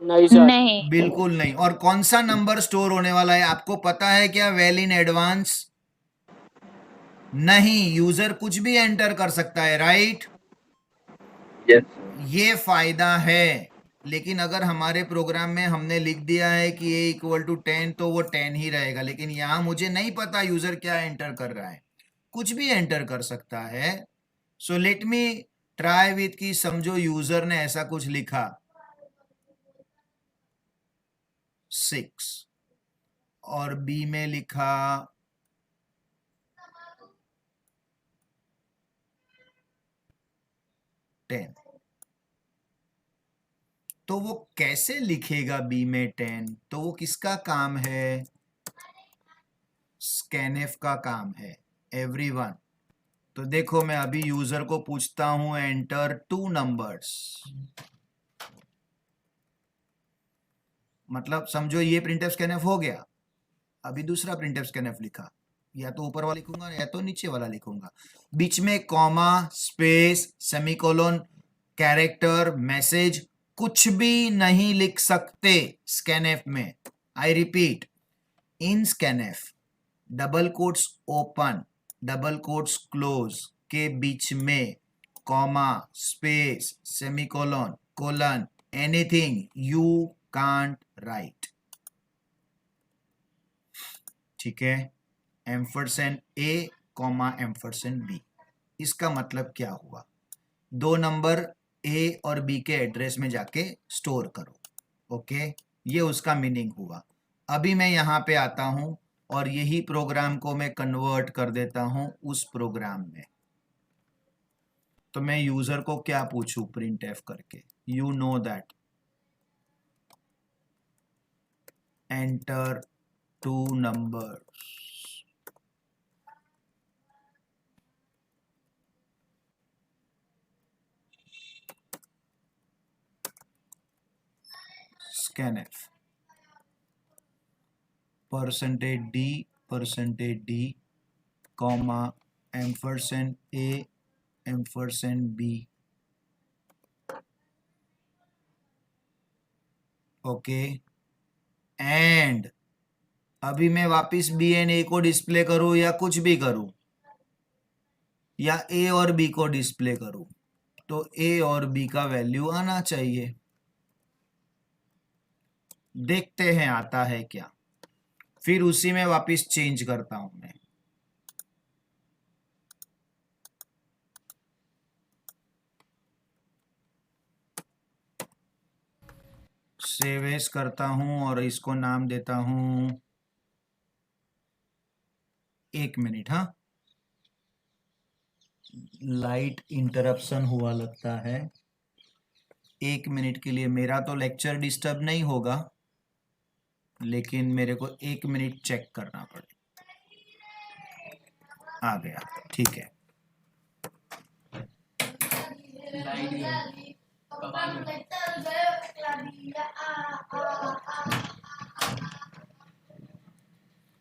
नहीं सर। नहीं. बिल्कुल नहीं. और कौन सा नंबर स्टोर होने वाला है आपको पता है क्या? वेल इन एडवांस नहीं, यूजर कुछ भी एंटर कर सकता है, राइट? यस ये फायदा है. लेकिन अगर हमारे प्रोग्राम में हमने लिख दिया है कि a इक्वल टू 10, तो वो 10 ही रहेगा. लेकिन यहां मुझे नहीं पता यूजर क्या एंटर कर रहा है, कुछ भी एंटर कर सकता है. So let me try with कि समझो यूजर ने ऐसा कुछ लिखा 6 और बी में लिखा 10, तो वो कैसे लिखेगा बी में 10? तो वो किसका काम है? स्कैनएफ का काम है, एवरीवन. तो देखो मैं अभी यूजर को पूछता हूं एंटर 2 नंबर्स, मतलब समझो ये प्रिंटफ स्कैनएफ हो गया. अभी दूसरा प्रिंटफ स्कैनएफ लिखा, या तो ऊपर वाला लिखूंगा या तो नीचे वाला लिखूंगा. बीच में comma, space, semicolon, character, message कुछ भी नहीं लिख सकते स्कैनएफ में. I repeat, in scanf double quotes open, double quotes close के बीच में comma, space, semicolon, colon, anything you can't right. ठीक है? एम्परसेंड ए कॉमा एम्परसेंड बी, इसका मतलब क्या हुआ? 2 नंबर ए और बी के एड्रेस में जाके स्टोर करो. ओके, ये उसका मीनिंग हुआ. अभी मैं यहाँ पे आता हूं और यही प्रोग्राम को मैं कन्वर्ट कर देता हूं उस प्रोग्राम में. तो मैं यूजर को क्या पूछूं प्रिंट एफ करके? You know that enter 2 numbers. scanf %d comma ampersand a ampersand b. Okay, and अभी मैं वापिस बी एंड ए को डिस्प्ले करूं या कुछ भी करूं, या ए और बी को डिस्प्ले करूं, तो ए और बी का वैल्यू आना चाहिए. देखते हैं आता है क्या. फिर उसी में वापिस चेंज करता हूं मैं. सेव एज करता हूं और इसको नाम देता हूं 1 मिनट. हाँ, लाइट इंटरप्शन हुआ लगता है. 1 मिनट के लिए मेरा तो लेक्चर डिस्टर्ब नहीं होगा, लेकिन मेरे को 1 मिनट चेक करना पड़ेगा. आ गया, ठीक है.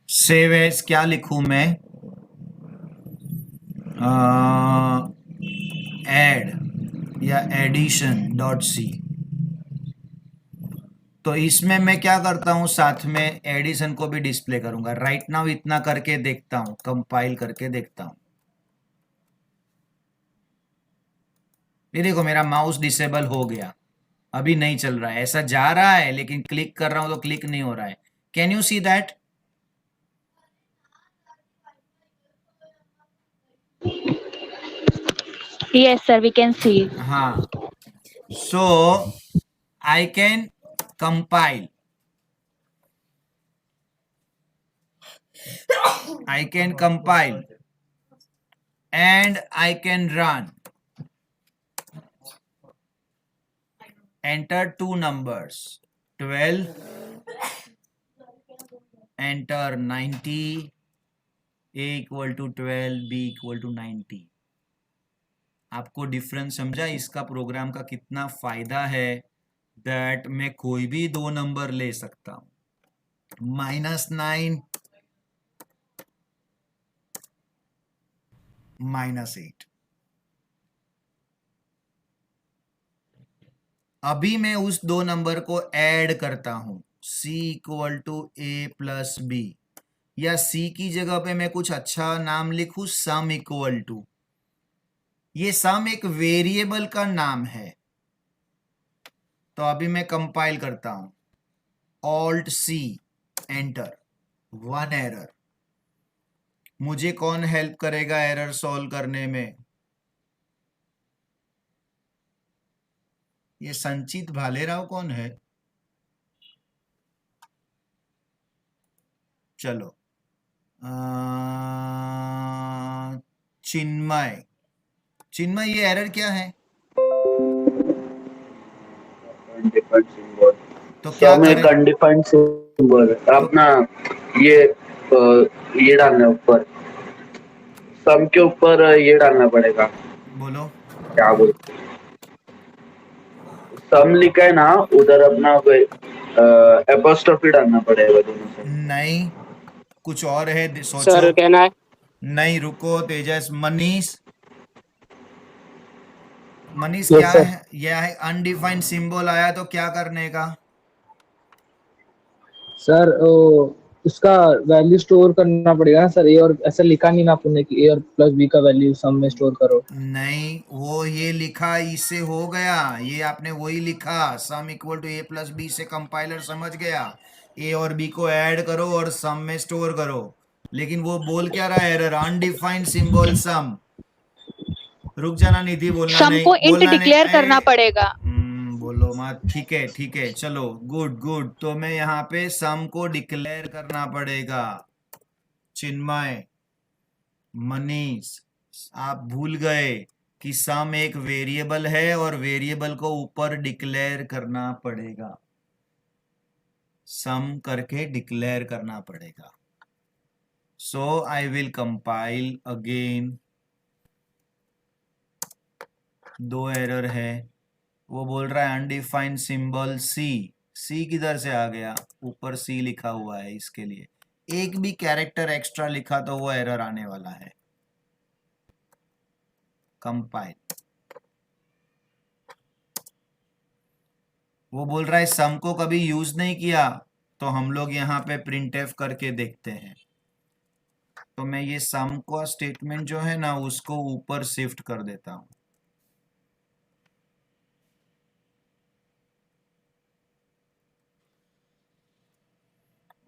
सेव एज क्या लिखूं मैं? एड या एडिशन डॉट सी. तो इसमें मैं क्या करता हूं, साथ में एडिशन को भी डिस्प्ले करूंगा. राइट नाउ इतना करके देखता हूं, कंपाइल करके देखता हूं. ये देखो मेरा माउस डिसेबल हो गया, अभी नहीं चल रहा है. ऐसा जा रहा है लेकिन क्लिक कर रहा हूं तो क्लिक नहीं हो रहा है. Can you see that? Yes, sir, we can see. हाँ, so I can compile. I can compile and I can run. Enter two numbers, 12, enter 90, a equal to 12, b equal to 90. आपको डिफरेंस समझा इसका प्रोग्राम का कितना फायदा है, दैट मैं कोई भी दो नंबर ले सकता हूं, -9 -8. अभी मैं उस दो नंबर को ऐड करता हूं, c equal to a plus B, या c की जगह पे मैं कुछ अच्छा नाम लिखूं, सम इक्वल टू. ये सम एक वेरिएबल का नाम है. तो अभी मैं कंपाइल करता हूं, ऑल्ट सी, एंटर, 1 एरर. मुझे कौन हेल्प करेगा एरर सॉल्व करने में? ये संचित भालेराव कौन है? चलो, चिन्मय. चिन्मय, ये एरर क्या है? Undefined symbol. तो क्या सम एक करें? अनडिफाइंड सिंबल है. अपना ये डालना है ऊपर, सम के ऊपर ये डालना पड़ेगा. बोलो. क्या बोलते, सम लिखा है ना, उधर अपना एपोस्ट्रोफी डालना पड़ेगा दोनों से. नहीं, कुछ और है, सोचो. सर कहना है नहीं, रुको तेजस. मनीष, Yes, क्या sir. है? यह है अनडिफाइंड सिंबल आया तो क्या करने का? सर उसका वैल्यू स्टोर करना पड़ेगा ना सर. ए और ऐसा लिखा नहीं ना आपने कि ए और प्लस बी का वैल्यू सम में स्टोर करो. नहीं, वो ये लिखा इससे हो गया, ये आपने वही लिखा, sum equal to A plus B से कंपाइलर समझ गया, ए और बी को ऐड करो और सम में स्टोर करो. लेकिन वो बोल क्या रहा है एरर? अनडिफाइंड सिंबल सम. रुक जाना निधि, बोलना सम नहीं, को इंट बोलना नहीं. डिक्लेयर करना पड़ेगा. बोलो मत. ठीक है, ठीक है, चलो, गुड गुड. तो मैं यहाँ पे सम को डिक्लेयर करना पड़ेगा. चिन्मय, मनीष, आप भूल गए कि सम एक वेरिएबल है और वेरिएबल को ऊपर डिक्लेयर करना पड़ेगा. सम करके डिक्लेयर करना पड़ेगा. सो आई विल कंपाइल अगेन. दो एरर है. वो बोल रहा है अनडिफाइंड सिंबल सी. सी किधर से आ गया? ऊपर सी लिखा हुआ है, इसके लिए एक भी कैरेक्टर एक्स्ट्रा लिखा तो वो एरर आने वाला है. कंपाइल. वो बोल रहा है सम को कभी यूज नहीं किया, तो हम लोग यहाँ पे प्रिंट एफ करके देखते हैं. तो मैं ये सम का स्टेटमेंट जो है ना, उसको ऊपर शिफ्ट कर देता हूं.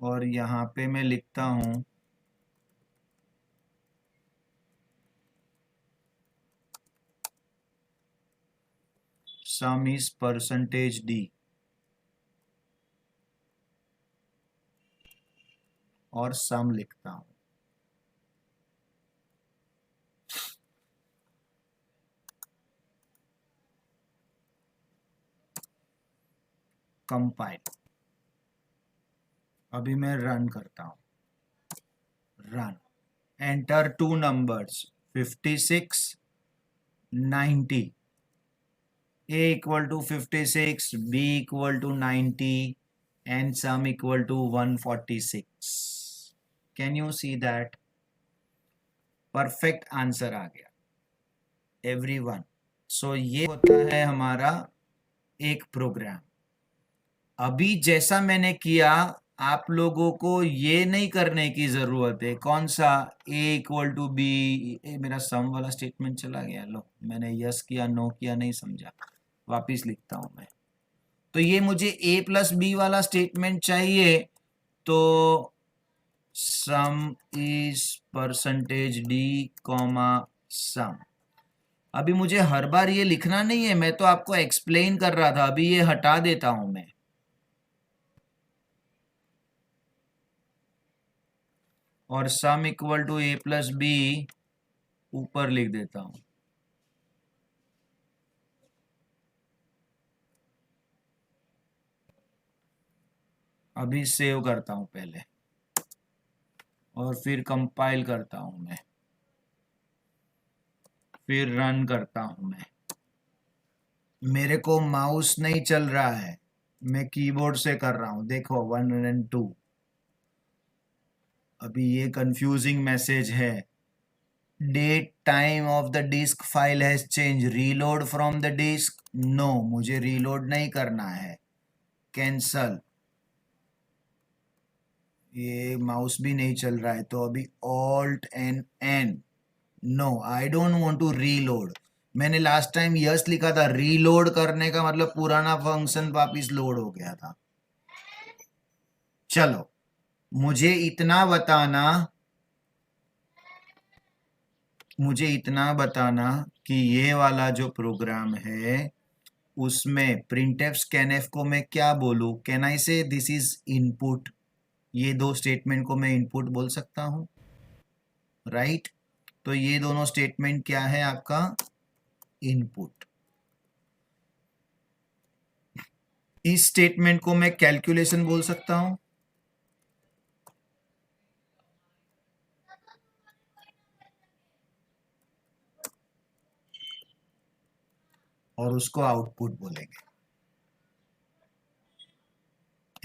और यहाँ पे मैं लिखता हूं सम इज परसेंटेज डी, और सम लिखता हूं. कंपाइल. अभी मैं रन करता हूं. Run. Enter two numbers, 56 90. a equal to 56, b equal to 90, and sum equal to 146. Can you see that? Perfect answer आ गया एवरीवन. सो ये होता है हमारा एक प्रोग्राम. अभी जैसा मैंने किया, आप लोगों को ये नहीं करने की जरूरत है. कौन सा? a equal to B. मेरा सम वाला स्टेटमेंट चला गया. लो, मैंने यस किया, नो किया, नहीं समझा. वापिस लिखता हूं मैं. तो ये मुझे a प्लस बी वाला स्टेटमेंट चाहिए. तो sum is percentage d comma sum. अभी मुझे हर बार ये लिखना नहीं है, मैं तो आपको एक्सप्लेन कर रहा था. अभी ये हटा देता हूं मैं. और sum equal to A plus B ऊपर लिख देता हूं। अभी सेव करता हूं पहले और फिर कंपाइल करता हूं मैं, फिर रन करता हूं मैं। मेरे को माउस नहीं चल रहा है, मैं कीबोर्ड से कर रहा हूं। देखो 102। अभी ये कंफ्यूजिंग मैसेज है, date time of the disk file has change, reload from the disk. No, मुझे रीलोड नहीं करना है, कैंसल। ये माउस भी नहीं चल रहा है, तो अभी alt and N. No, I don't want to reload. मैंने लास्ट टाइम यस लिखा था, रीलोड करने का मतलब पुराना फंक्शन वापिस लोड हो गया था। चलो, मुझे इतना बताना कि ये वाला जो प्रोग्राम है उसमें printf scanf को मैं क्या बोलूं? कैन आई से दिस इज इनपुट? ये दो स्टेटमेंट को मैं इनपुट बोल सकता हूं, राइट? तो ये दोनों स्टेटमेंट क्या है आपका? इनपुट। इस स्टेटमेंट को मैं कैलकुलेशन बोल सकता हूं, और उसको आउटपुट बोलेंगे।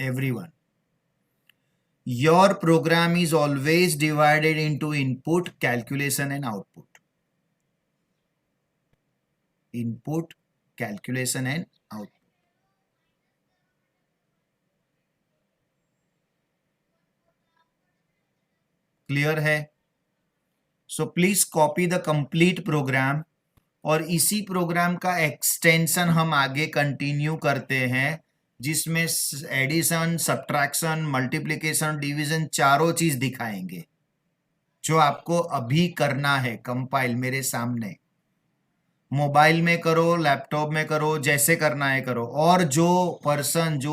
Everyone, your program is always divided into input, calculation and output. Input, calculation and output. Clear है? So please copy the complete program, और इसी प्रोग्राम का एक्सटेंशन हम आगे कंटिन्यू करते हैं, जिसमें एडिशन, सब्ट्रैक्शन, मल्टीप्लिकेशन, डिवीजन चारों चीज दिखाएंगे, जो आपको अभी करना है कंपाइल मेरे सामने। मोबाइल में करो, लैपटॉप में करो, जैसे करना है करो। और जो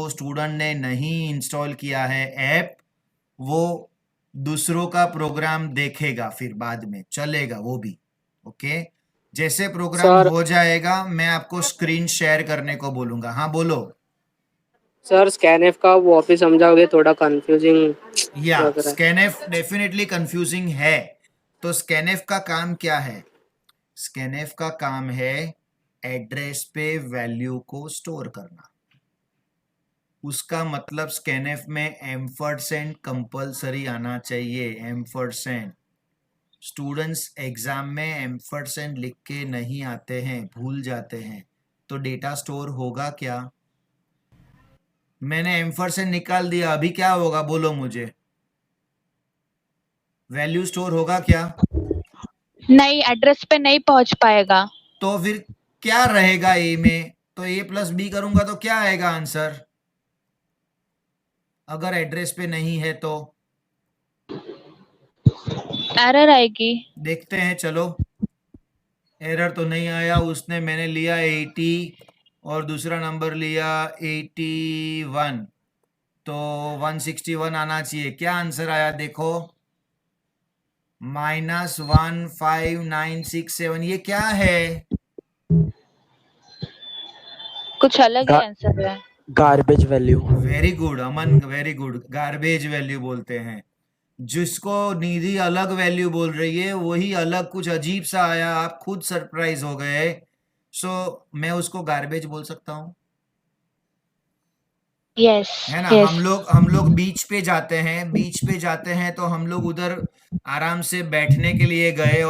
स्टूडेंट ने नहीं इंस्टॉल किया है ऐप, वो दूसरों का प्रोग्राम देखेगा, फिर बाद में चलेगा वो भी। ओके, जैसे प्रोग्राम सर हो जाएगा मैं आपको स्क्रीन शेयर करने को बोलूंगा। हाँ बोलो। सर स्कैनएफ का वो वापिस समझाओगे, थोड़ा कंफ्यूजिंग या लग रहा है। स्कैनएफ डेफिनेटली कंफ्यूजिंग है। तो स्कैनएफ का काम क्या है? स्कैनएफ का काम है एड्रेस पे वैल्यू को स्टोर करना। उसका मतलब स्कैनएफ में एम्परसेंड कंपलसरी आना चाहिए। एम्परसेंड, स्टूडेंट्स एग्जाम में एम्परसेंड लिख के नहीं आते हैं, भूल जाते हैं, तो डेटा स्टोर होगा क्या? मैंने एम्परसेंड निकाल दिया, अभी क्या होगा बोलो मुझे? वैल्यू स्टोर होगा क्या? नहीं, एड्रेस पे नहीं पहुंच पाएगा। तो फिर क्या रहेगा ए में? तो ए प्लस बी करूंगा तो क्या आएगा आंसर, अगर एड्रेस पे नहीं है तो? एरर आएगी। देखते हैं, चलो। एरर तो नहीं आया, उसने मैंने लिया 80 और दूसरा नंबर लिया 81, तो 161 आना चाहिए। क्या आंसर आया देखो? -15967। ये क्या है? कुछ अलग ही आंसर है। Garbage value. वेरी गुड अमन, वेरी गुड। गार्बेज वैल्यू बोलते हैं। जिसको निधि अलग वैल्यू बोल रही है, वही अलग कुछ अजीब सा आया, आप खुद सरप्राइज हो गए। सो मैं उसको गार्बेज बोल सकता हूँ, यस है ना? यस। हम लोग बीच पे जाते हैं, तो हम लोग उधर आराम से बैठने के लिए गए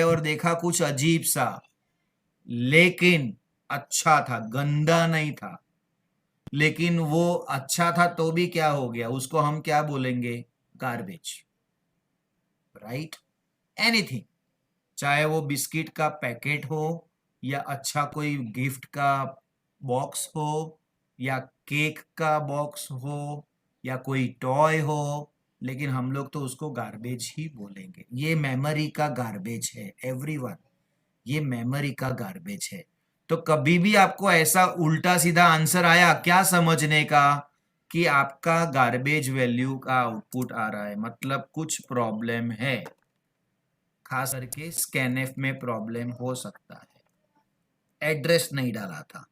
और देखा कुछ अजीब सा, लेकिन अच्छा था, गंदा नहीं था, लेकिन वो अच्छा था तो भी क्या हो गया, उसको हम क्या बोलेंगे? Garbage, right? एनीथिंग, चाहे वो बिस्किट का पैकेट हो, या अच्छा कोई गिफ्ट का बॉक्स हो, या केक का बॉक्स हो, या कोई टॉय हो, लेकिन हम लोग तो उसको गार्बेज ही बोलेंगे। ये मेमोरी का गार्बेज है एवरीवन, ये मेमोरी का गार्बेज है। तो कभी भी आपको ऐसा उल्टा सीधा आंसर आया, क्या समझने का? कि आपका गार्बेज वैल्यू का आउटपुट आ रहा है, मतलब कुछ प्रॉब्लम है। खास करके स्कैनएफ में प्रॉब्लम हो सकता है, एड्रेस नहीं डाला था।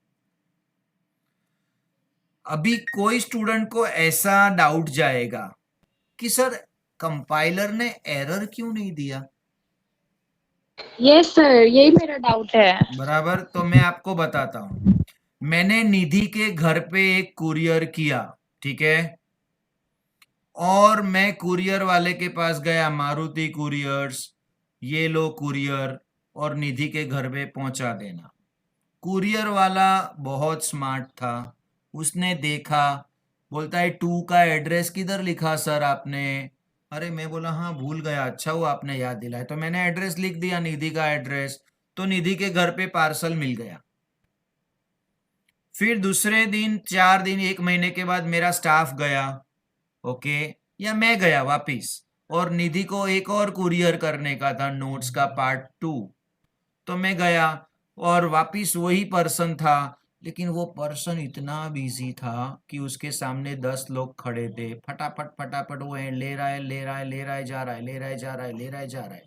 अभी कोई स्टूडेंट को ऐसा डाउट जाएगा कि सर कंपाइलर ने एरर क्यों नहीं दिया, यस सर, यही मेरा डाउट है। बराबर। तो मैं आपको बताता हूं, मैंने निधि के घर पे एक कुरियर किया, ठीक है, और मैं कुरियर वाले के पास गया, मारुति कुरियर्स, ये लो कुरियर, और निधि के घर पे पहुंचा देना। कुरियर वाला बहुत स्मार्ट था, उसने देखा, बोलता है 2 का एड्रेस किधर लिखा सर आपने? अरे मैं बोला हाँ भूल गया, अच्छा हुआ आपने याद दिलाया। तो मैंने एड्रेस लिख दिया, निधि का एड्रेस, तो निधि के घर पे पार्सल मिल गया। फिर दूसरे दिन, 4 दिन, 1 महीने के बाद मेरा स्टाफ गया, ओके, या मैं गया वापिस, और निधि को एक और कुरियर करने का था, नोट्स का पार्ट 2। तो मैं गया और वापिस वही पर्सन था, लेकिन वो पर्सन इतना बिजी था कि उसके सामने 10 लोग खड़े थे। फटाफट फटाफट वो ले रहा है, ले रहा है, ले रहा है, जा रहा है, ले रहा है, जा रहा है, ले रहा है, जा रहा है।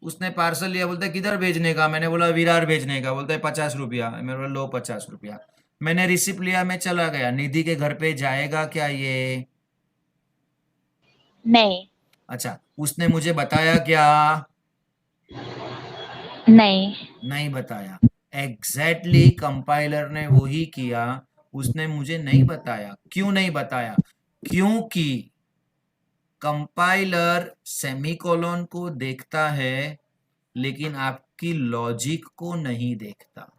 उसने पार्सल लिया, बोलता है किधर भेजने का? मैंने बोला विरार भेजने का। बोलता है 50 रुपया। मैंने बोला लो 50 रुपया। मैंने रिसिप्ट लिया, मैं चला गया। निधि के घर पे जाएगा क्या ये? नहीं, अच्छा, उसने मुझे बताया क्या? नहीं, नहीं बताया। एग्जैक्टली कंपाइलर ने वही किया, उसने मुझे नहीं बताया। क्यों नहीं बताया? क्योंकि कंपाइलर सेमीकोलन को देखता है लेकिन आपकी लॉजिक को नहीं देखता,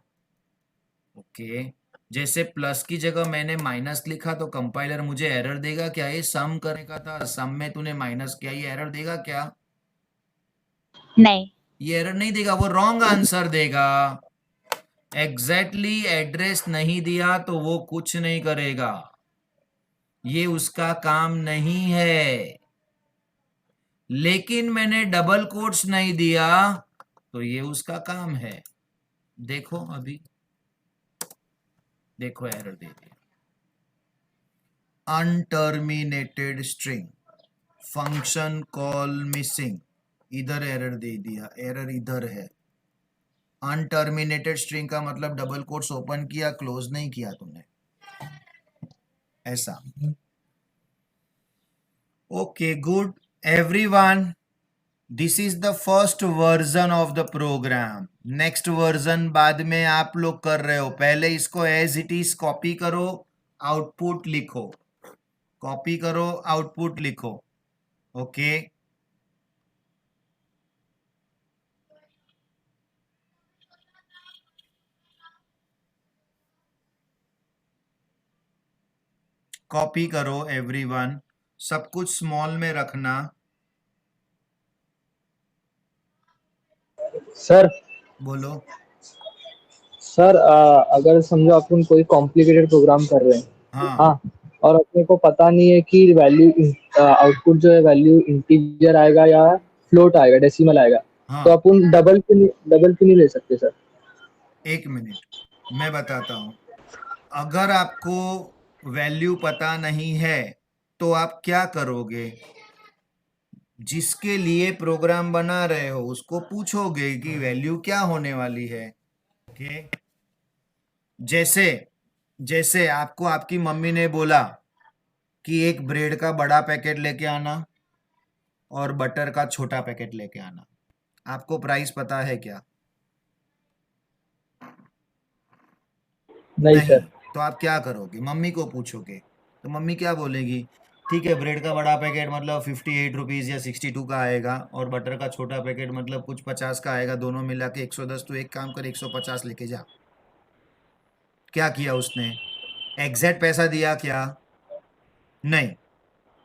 ओके। जैसे प्लस की जगह मैंने माइनस लिखा तो कंपाइलर मुझे एरर देगा क्या? ये सम करने का था, सम में तूने माइनस किया, ये एरर देगा क्या? नहीं, ये एरर नहीं देगा, वो रॉन्ग आंसर देगा। एग्जैक्टली एड्रेस नहीं दिया तो वो कुछ नहीं करेगा, ये उसका काम नहीं है। लेकिन मैंने डबल कोट्स नहीं दिया तो ये उसका काम है। देखो अभी, देखो एरर दे दिया, unterminated string, function call missing, इधर एरर दे दिया, एरर इधर है। अनटर्मिनेटेड स्ट्रिंग का मतलब डबल कोट्स ओपन किया, क्लोज नहीं किया तुमने, ऐसा। Okay, good everyone, this is the first version of the program. Next version बाद में आप लोग कर रहे हो, पहले इसको एज इट इज कॉपी करो, आउटपुट लिखो, कॉपी करो, आउटपुट लिखो, ओके। कॉपी करो एवरीवन, सब कुछ स्मॉल में रखना। सर बोलो। सर अगर समझो अपन कोई कॉम्प्लिकेटेड प्रोग्राम कर रहे हैं, हाँ हाँ, और अपने को पता नहीं है कि वैल्यू आउटपुट जो है वैल्यू इंटीजर आएगा या फ्लोट आएगा, डेसिमल आएगा, हाँ, तो अपन डबल क्यों नहीं ले सकते सर? एक मिनट मैं बताता हूं। अगर आपको वैल्यू पता नहीं है तो आप क्या करोगे? जिसके लिए प्रोग्राम बना रहे हो उसको पूछोगे कि वैल्यू क्या होने वाली है, ओके। जैसे जैसे आपको आपकी मम्मी ने बोला कि एक ब्रेड का बड़ा पैकेट लेके आना और बटर का छोटा पैकेट लेके आना, आपको प्राइस पता है क्या? नहीं सर। तो आप क्या करोगे? मम्मी को पूछोगे तो मम्मी क्या बोलेगी? ठीक है, ब्रेड का बड़ा पैकेट मतलब 58 रुपीज़ या 62 का आएगा, और बटर का छोटा पैकेट मतलब कुछ 50 का आएगा, दोनों मिला के 110। तो एक काम कर, 150 लेके जा। क्या किया उसने? एग्जैक्ट पैसा दिया क्या? नहीं,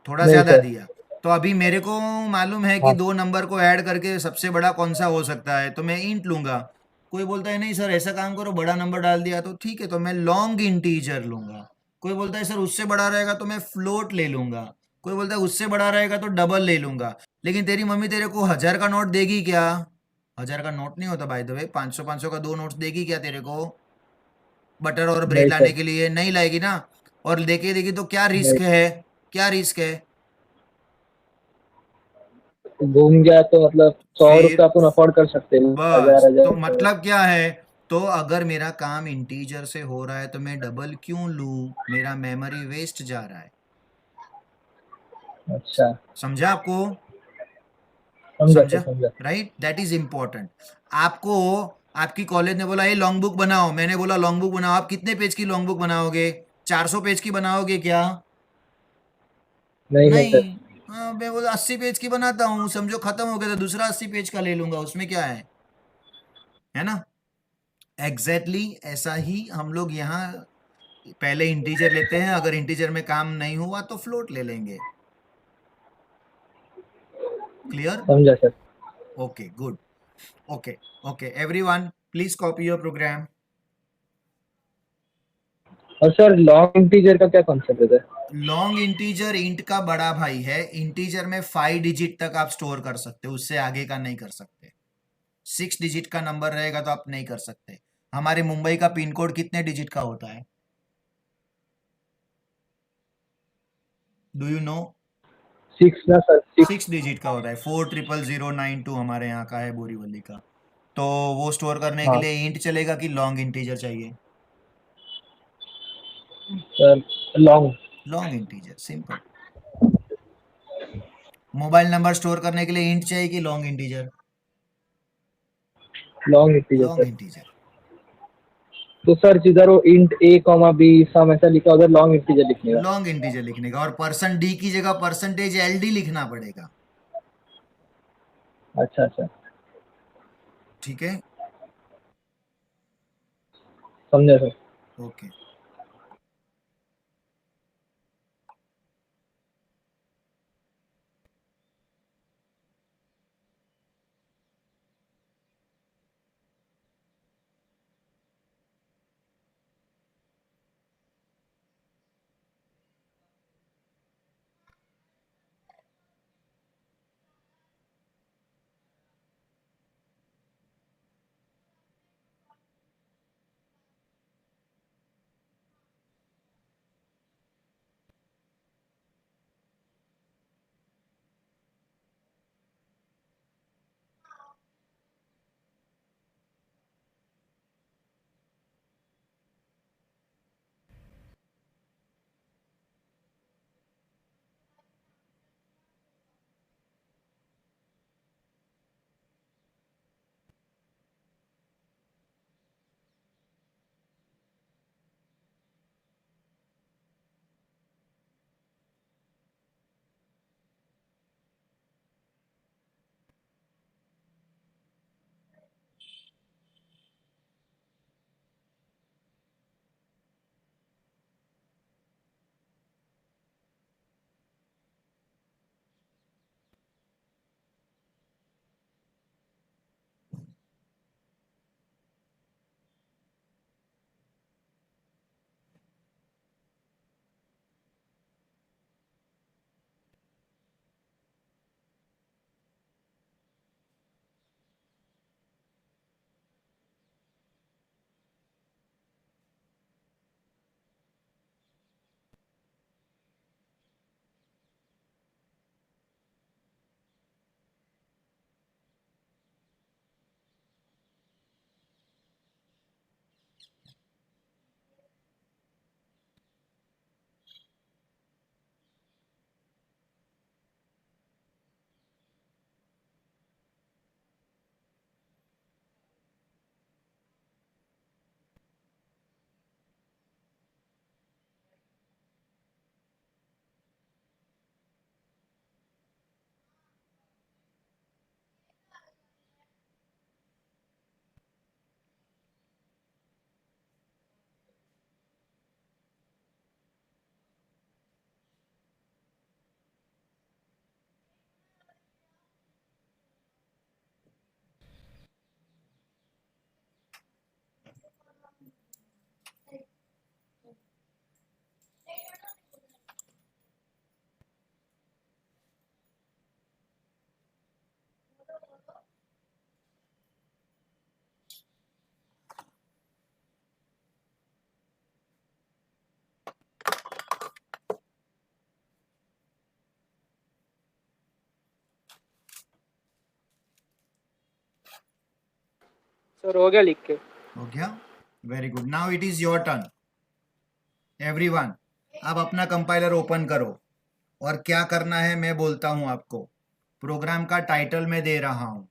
थोड़ा नहीं ज़्यादा सर। दिया। तो अभी मेरे को मालूम है कि हाँ। 2 नंबर को ऐड करके सबसे बड़ा कौन सा हो सकता है, तो मैं इंट लूंगा। कोई बोलता है नहीं सर ऐसा काम करो, बड़ा नंबर डाल दिया, तो ठीक है, तो मैं लॉन्ग इंटीजर लूंगा। कोई बोलता है सर उससे बड़ा रहेगा तो मैं फ्लोट ले लूंगा। कोई बोलता है उससे बड़ा रहेगा तो डबल ले लूंगा। लेकिन तेरी मम्मी तेरे को 1000 का नोट देगी क्या? 1000 का नोट नहीं होता बाय द वे, 500 का 2 नोट्स देगी क्या तेरे को बटर और ब्रेड नहीं लाने सर। के लिए? नहीं लाएगी ना। और देगी तो क्या रिस्क नहीं। है? क्या रिस्क है? घूम गया तो मतलब 100 रुपये फिर अपन अफोर्ड कर सकते हैं, बस 1000 तो 1000 रुपये। मतलब क्या है, तो अगर मेरा काम इंटीजर से हो रहा है तो मैं डबल क्यों लूं, मेरा मेमोरी वेस्ट जा रहा है। अच्छा, समझा आपको? समझा सर, समझा? समझा। Right, that is important. आपको आपकी कॉलेज ने बोला ये लॉन्ग बुक बनाओ, मैंने बोला लॉन्ग बुक बनाओ, आप कितने पेज की लॉन्ग बुक बनाओगे? 400 पेज की बनाओगे क्या? नहीं, नहीं नहीं। सर। हाँ, मैं बोला 80 पेज की बनाता हूँ, समझो खत्म हो गया तो दूसरा 80 पेज का ले लूंगा, उसमें क्या है ना? एग्जैक्टली exactly ऐसा ही हम लोग यहाँ पहले इंटीजर लेते हैं, अगर इंटीजर में काम नहीं हुआ तो फ्लोट ले लेंगे। क्लियर? समझा sir. Okay, good. Okay, okay everyone, please copy your program. और सर लॉन्ग इंटीजर का क्या कॉन्सेप्ट है सर? लॉन्ग इंटीजर इंट का बड़ा भाई है। इंटीजर में 5 डिजिट तक आप स्टोर कर सकते हो, उससे आगे का नहीं कर सकते। 6 डिजिट का नंबर रहेगा तो आप नहीं कर सकते। हमारे मुंबई का पिन कोड कितने डिजिट का होता है? Do you know? 6 ना सर, 6। 6 डिजिट का होता है। 400092 हमारे यहाँ का है, बोरीवली का। तो वो स्टोर करने के हाँ लिए इंट चलेगा कि लॉन्ग इंटीजर चाहिए? Sir, long. Long integer, simple. Mobile number store करने के लिए इंट चाहिए कि long integer? Long integer long sir. Integer. तो सर जिधर वो int A comma B sum ऐसा लिखा उधर लॉन्ग इंटीजर लिखने का। लॉन्ग इंटीजर लिखने का, और परसेंट डी की जगह परसेंटेज एल डी लिखना पड़ेगा। अच्छा, अच्छा। ठीक है? समझा सर। ओके। सर हो गया लिख के। हो गया, very good. Now it is your turn everyone. अब अपना कंपाइलर ओपन करो और क्या करना है मैं बोलता हूं आपको। प्रोग्राम का टाइटल मैं दे रहा हूं।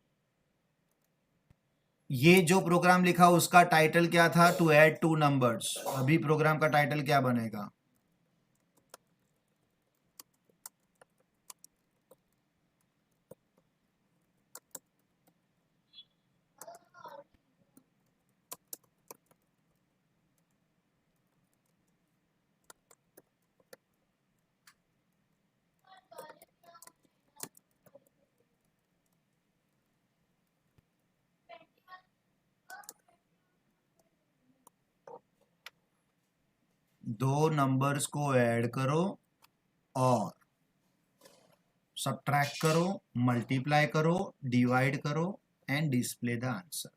ये जो प्रोग्राम लिखा उसका टाइटल क्या था? To add two numbers. अभी प्रोग्राम का टाइटल क्या बनेगा? दो नंबर्स को ऐड करो और सब्ट्रैक्ट करो, मल्टीप्लाई करो, डिवाइड करो and display the answer.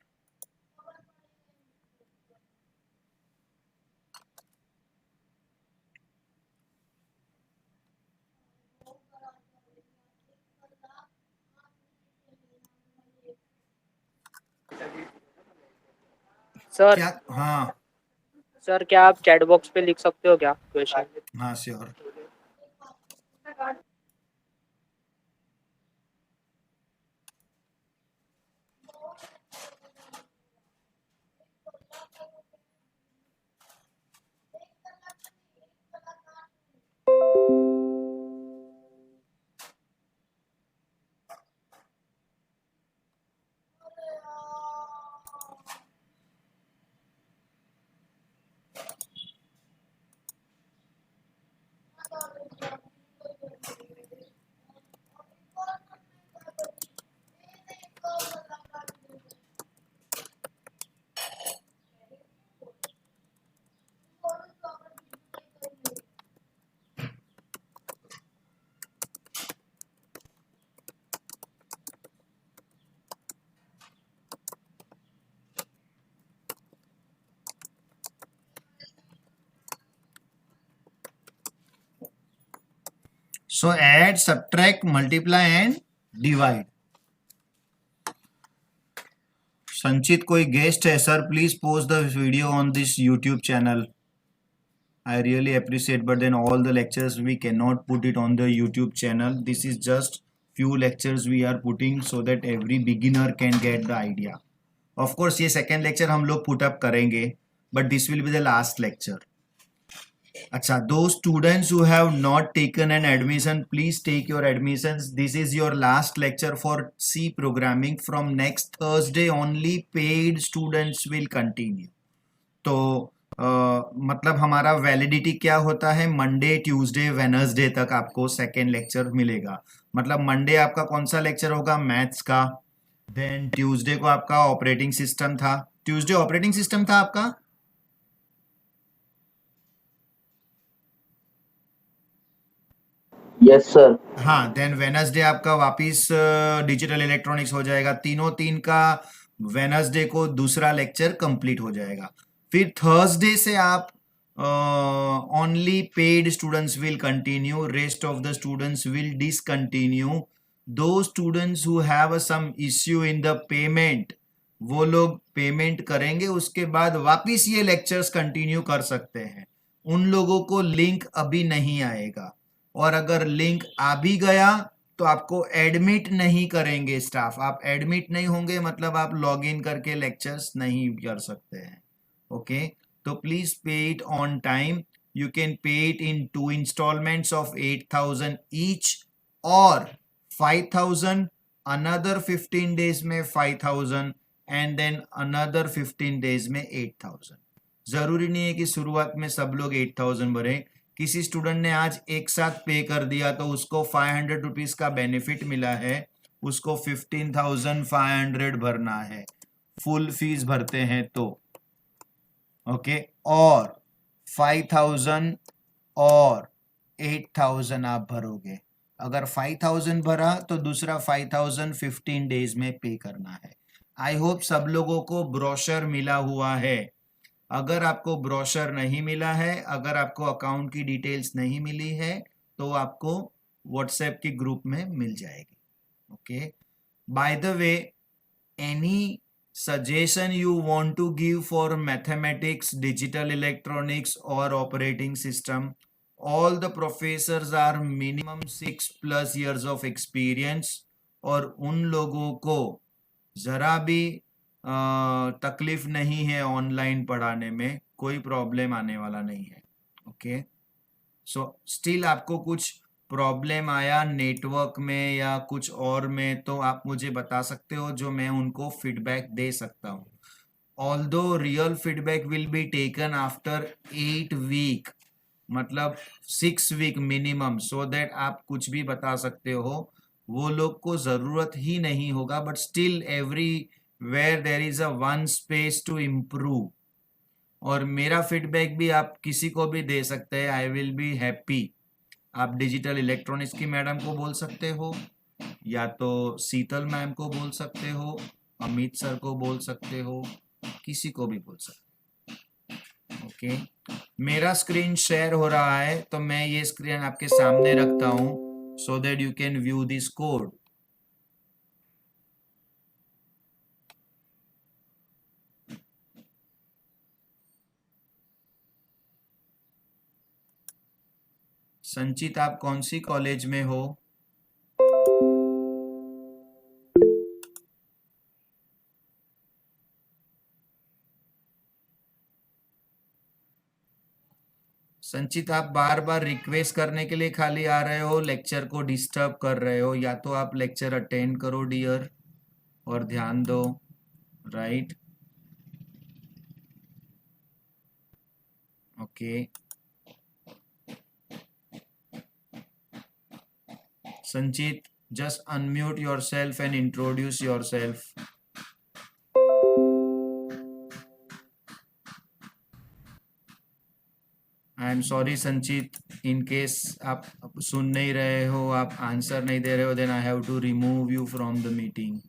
Sir क्या? हाँ सर क्या आप चैट बॉक्स पे लिख सकते हो क्या क्वेश्चन? हाँ sure. So add, subtract, multiply and divide. संचित कोई गेस्ट है sir? Please post the video on this YouTube channel. I really appreciate, but then all the lectures we cannot put it on the YouTube channel. This is just few lectures we are putting so that every beginner can get the idea. Of course ये second lecture हम लोग put up करेंगे, but this will be the last lecture. अच्छा, those students who have not taken an admission, please take your admissions. This is your last lecture for C programming. From next Thursday only paid students will continue. तो मतलब हमारा वैलिडिटी क्या होता है? मंडे, ट्यूसडे, वेनसडे तक आपको सेकेंड लेक्चर मिलेगा. मतलब मंडे आपका कौन सा लेक्चर होगा? मैथ्स का. देन ट्यूसडे को आपका ऑपरेटिंग सिस्टम था. ट्यूसडे ऑपरेटिंग सिस्टम था आपका. Yes sir. हाँ, देन वेनसडे आपका वापिस डिजिटल इलेक्ट्रॉनिक्स हो जाएगा. तीनों तीन का वेनसडे को दूसरा लेक्चर कंप्लीट हो जाएगा. फिर थर्सडे से आप only paid students will continue, rest of the students will discontinue. दो students who have some issue in the payment, वो लोग पेमेंट करेंगे, उसके बाद वापिस ये लेक्चर्स कंटिन्यू कर सकते हैं. उन लोगों को लिंक अभी नहीं आएगा, और अगर लिंक आ भी गया तो आपको एडमिट नहीं करेंगे स्टाफ. आप एडमिट नहीं होंगे मतलब आप लॉग इन करके लेक्चर्स नहीं कर सकते हैं. ओके, तो please pay it on time. You can pay it in 2 installments of 8,000 each और 5,000, अनदर 15 डेज में 5,000 एंड देन अनदर 15 डेज में 8,000. जरूरी नहीं है कि शुरुआत में सब लोग 8,000 भरे. किसी स्टूडेंट ने आज एक साथ पे कर दिया तो उसको 500 रुपीज का बेनिफिट मिला है, उसको 15,500 भरना है. फुल फीस भरते हैं तो ओके, और 5,000 और 8,000 आप भरोगे. अगर 5,000 भरा तो दूसरा 5,000 15 डेज में पे करना है. आई होप सब लोगों को ब्रोशर मिला हुआ है. अगर आपको ब्रोशर नहीं मिला है, अगर आपको अकाउंट की डिटेल्स नहीं मिली है, तो आपको व्हाट्सएप के ग्रुप में मिल जाएगी. Okay, by the way, any suggestion you want to give for mathematics, digital electronics or operating system, all the professors are minimum 6+ years of experience, और उन लोगों को ज़रा भी तकलीफ नहीं है ऑनलाइन पढ़ाने में, कोई प्रॉब्लम आने वाला नहीं है। ओके, सो स्टिल आपको कुछ प्रॉब्लम आया नेटवर्क में या कुछ और में तो आप मुझे बता सकते हो, जो मैं उनको फीडबैक दे सकता हूँ। Although real feedback will be taken after 8 week, मतलब 6 वीक मिनिमम, सो दैट आप कुछ भी बता सकते हो, वो लोग को ज़रूरत ही नहीं होगा। But still everywhere there is a one space to improve, और मेरा फीडबैक भी आप किसी को भी दे सकते हैं, आई विल बी हैप्पी। आप डिजिटल इलेक्ट्रॉनिक्स की मैडम को बोल सकते हो, या तो शीतल मैम को बोल सकते हो, अमित सर को बोल सकते हो, किसी को भी बोल सकते हो। ओके, मेरा स्क्रीन शेयर हो रहा है तो मैं ये स्क्रीन आपके सामने रखता हूँ सो that you can view this code. संचित, आप कौन सी कॉलेज में हो? संचित, आप बार बार रिक्वेस्ट करने के लिए खाली आ रहे हो, लेक्चर को डिस्टर्ब कर रहे हो। या तो आप लेक्चर अटेंड करो डियर और ध्यान दो, राइट? ओके, संचित, just unmute yourself and introduce yourself. I am sorry संचित, in case आप सुन नहीं रहे हो, आप आंसर नहीं दे रहे हो, then I have to remove you from the meeting.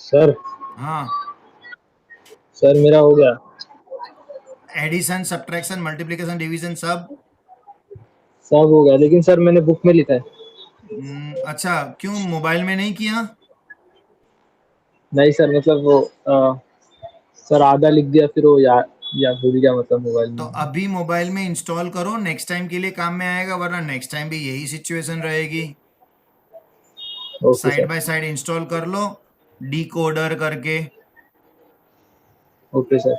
Sir हाँ, सर मेरा हो गया। एडिशन, सब्ट्रैक्शन, मल्टीप्लिकेशन, डिवीजन सब हो गया, लेकिन सर मैंने बुक में लिखा है। अच्छा, क्यों मोबाइल में नहीं किया? नहीं सर, मतलब वो सर आधा लिख दिया, फिर वो या भूल गया, मतलब मोबाइल तो में। अभी मोबाइल में इंस्टॉल करो, नेक्स्ट टाइम के लिए काम में आएगा, वरना नेक्स्ट टाइम भी यही सिचुएशन रहेगी। Okay side sir. By side install कर लो, डिकोडर करके। Okay sir.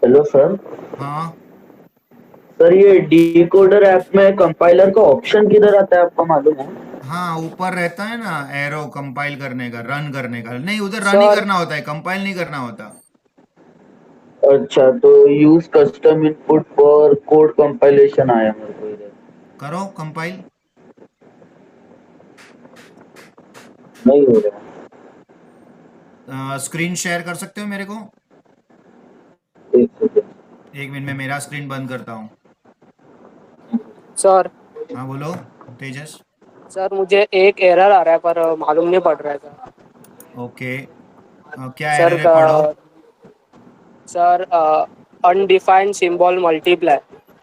Hello sir. हाँ, सर ये डिकोडर ऐप में कंपाइलर का ऑप्शन किधर आता है, आपको मालूम है? हाँ, ऊपर रहता है ना एरो, कंपाइल करने का, रन करने का। नहीं, उधर रन ही सर करना होता है, कंपाइल नहीं करना होता। अच्छा, तो use custom input for code compilation आया मेरे को इधर। करो कंपाइल। नहीं हो रहा। स्क्रीन शेयर कर सकते हो मेरे को? एक सेकंड। एक मिनट में मेरा स्क्रीन बंद करता हूँ। सर हाँ बोलो तेजस। सर मुझे एक एरर आ रहा है पर मालूम नहीं पड़ रहा है सर। ओके, क्या सर एरर है पढ़ो। सर अनडिफाइंड सिंबल मल्टीप्लाई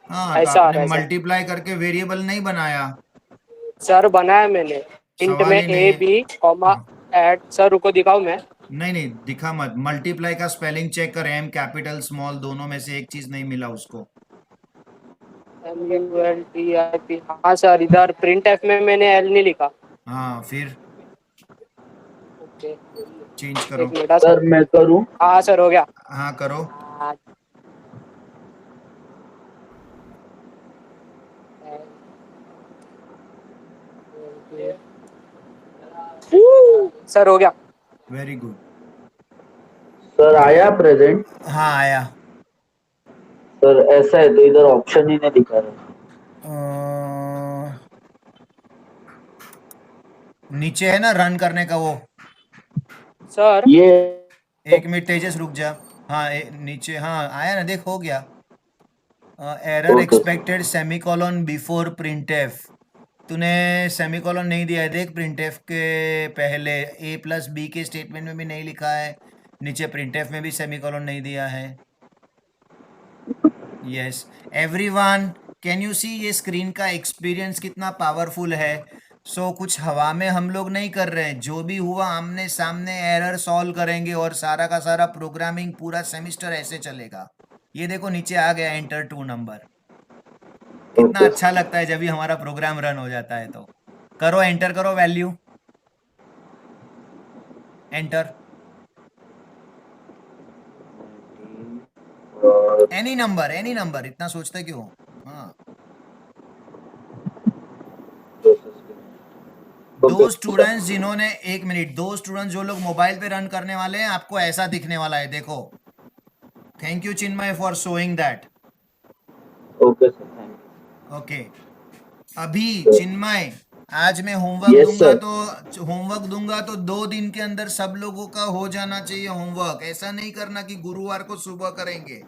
हाँ तो ऐसा आ आपने रहा है सर। मल्टीप्लाई करके वेरिएबल नहीं बनाया। सर बनाया मैंने इंट सवाल में ही ए नहीं। बी कॉमा हाँ, एड। सर रुको दिखाऊं मैं? नहीं नहीं दिखा मत। मल्टीप्लाई का स्पेलिंग चेक कर, एम कैपिटल स्मॉल दोनों में से एक चीज नहीं मिला उसको। MULTIP। हाँ सर इधर प्रिंट एफ में मैंने एल नहीं लिखा। हाँ फिर ओके चेंज करो। एक मिनट हाँ सर सर। मैं करूं? हाँ सर हो गया। हाँ करो। हाँ, सर हो गया। Very good. सर आया प्रेजेंट? हाँ आया। सर ऐसा है तो इधर ऑप्शन ही नहीं दिखा रहा। नीचे है ना रन करने का वो। सर ये एक मिनट तेजस रुक जा। हाँ नीचे हाँ आया ना, देख हो गया। Error okay sir. Expected semicolon before printf. तूने सेमीकोलन नहीं दिया है, देख प्रिंटफ के पहले ए प्लस बी के स्टेटमेंट में भी नहीं लिखा है, नीचे प्रिंटफ में भी सेमीकोलन नहीं दिया है। यस एवरीवन, कैन यू सी ये स्क्रीन का एक्सपीरियंस कितना पावरफुल है। सो कुछ हवा में हम लोग नहीं कर रहे हैं, जो भी हुआ आमने सामने एरर सॉल्व करेंगे और सारा का सारा प्रोग्रामिंग पूरा सेमिस्टर ऐसे चलेगा। ये देखो नीचे आ गया एंटर 2 नंबर। कितना ओके अच्छा लगता है जब भी हमारा प्रोग्राम रन हो जाता है। तो करो एंटर करो वैल्यू, एंटर एनी नंबर, इतना सोचते क्यों। हाँ दो स्टूडेंट्स जिन्होंने, एक मिनट, दो स्टूडेंट्स जो लोग मोबाइल पे रन करने वाले हैं आपको ऐसा दिखने वाला है, देखो। Thank you Chinmay for showing that. Okay sir, thank okay अभी यू। चिन्मय, आज मैं होमवर्क यस दूंगा सर। तो 2 दिन के अंदर सब लोगों का हो जाना चाहिए होमवर्क। ऐसा नहीं करना कि गुरुवार को सुबह करेंगे।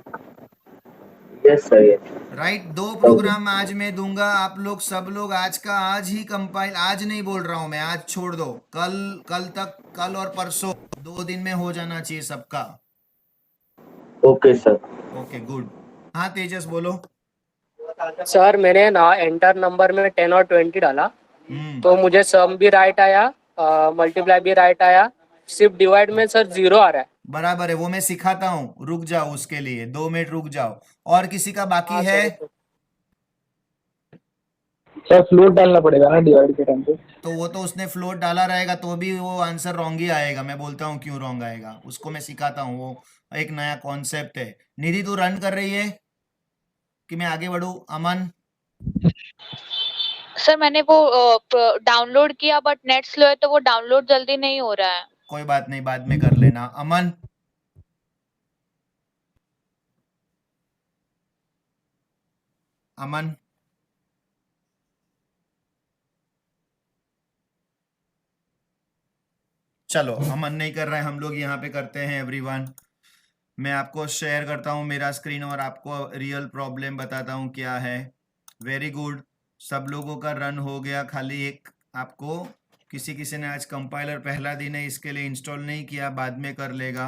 Yes sir, yes. Right 2 program आज मैं दूंगा, आप लोग सब लोग आज का आज ही कंपाइल, आज नहीं बोल रहा हूं मैं, आज छोड़ दो, कल तक, कल और परसों 2 दिन में हो जाना चाहिए सबका। Okay sir. Okay good. हाँ तेजस बोलो। सर मैंने ना एंटर नंबर में 10 और 20 डाला तो मुझे सम भी राइट आया, मल्टीप्लाई भी राइट आया, सिर्फ डिवाइड में सर 0 आ रहा है। बराबर है, वो मैं सिखाता हूँ, रुक जाओ उसके लिए 2 मिनट रुक जाओ। और किसी का बाकी हाँ है? सर सर फ्लोट डालना पड़ेगा ना डिवाइड के टाइम पे? तो वो तो उसने फ्लोट डाला रहेगा तो भी वो आंसर रॉन्ग ही आएगा। मैं बोलता हूँ क्यों रॉन्ग आएगा, उसको मैं सिखाता हूँ, वो एक नया कॉन्सेप्ट है। निधि तू रन कर रही है कि मैं आगे बढ़ू? अमन सर मैंने वो डाउनलोड किया बट नेट स्लो है तो वो डाउनलोड जल्दी नहीं हो रहा है। कोई बात नहीं, बाद में कर लेना। अमन अमन चलो अमन नहीं कर रहे हैं, हम लोग यहाँ पे करते हैं। एवरीवन मैं आपको शेयर करता हूँ मेरा स्क्रीन और आपको रियल प्रॉब्लम बताता हूँ क्या है। वेरी गुड, सब लोगों का रन हो गया, खाली एक आपको, किसी ने आज कंपाइलर पहला दिन है इसके लिए इंस्टॉल नहीं किया, बाद में कर लेगा।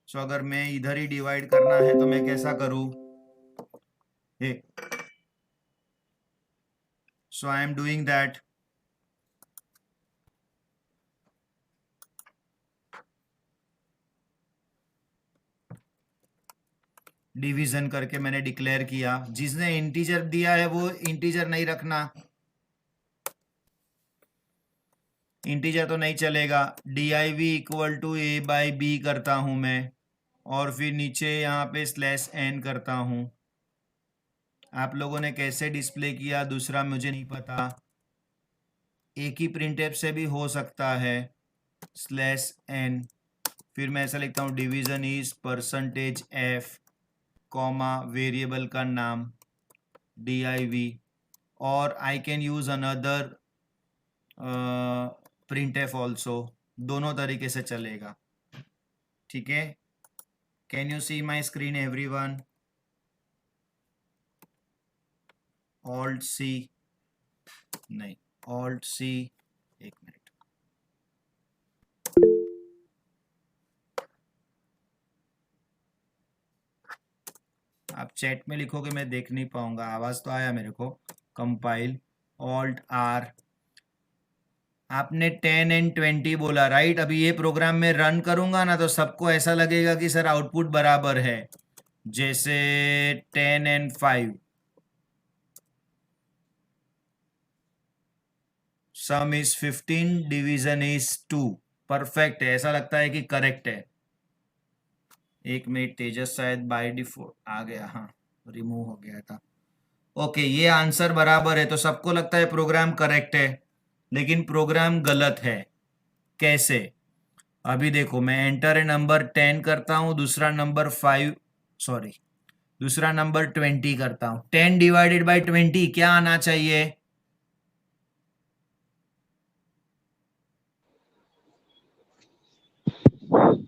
सो अगर मैं इधर ही डिवाइड करना है तो मैं कैसा करूँ? So I am doing that. Division करके मैंने डिक्लेयर किया। जिसने इंटीजर दिया है वो इंटीजर नहीं रखना, इंटीजर तो नहीं चलेगा। div equal to a by B करता हूं मैं, और फिर नीचे यहाँ पे स्लैश एन करता हूं। आप लोगों ने कैसे डिस्प्ले किया दूसरा मुझे नहीं पता, एक ही प्रिंटफ से भी हो सकता है। स्लैश एन, फिर मैं ऐसा लिखता हूँ division is percentage F comma variable का नाम div, और I can use another printf also, दोनों तरीके से चलेगा। ठीक है, can you see my screen everyone? Alt C, नहीं, ऑल्ट सी, एक मिनट। आप चैट में लिखोगे, मैं देख नहीं पाऊंगा। आवाज तो आया मेरे को। Compile, alt R. आपने 10 एंड 20 बोला, राइट? अभी ये प्रोग्राम में रन करूंगा ना तो सबको ऐसा लगेगा कि सर आउटपुट बराबर है, जैसे 10 and 5, some is 15, division is 2। Perfect है, ऐसा लगता है कि करेक्ट है। एक मिनट, तेजस शायद बाय डिफॉल्ट आ गया, हाँ रिमूव हो गया था। ओके, ये आंसर बराबर है, तो सबको लगता है प्रोग्राम करेक्ट है, लेकिन प्रोग्राम गलत है। कैसे? अभी देखो, मैं एंटर ए नंबर 10 करता हूं, दूसरा नंबर 20 करता हूं। 10 डिवाइडेड बाय 20 क्या आना चाहिए?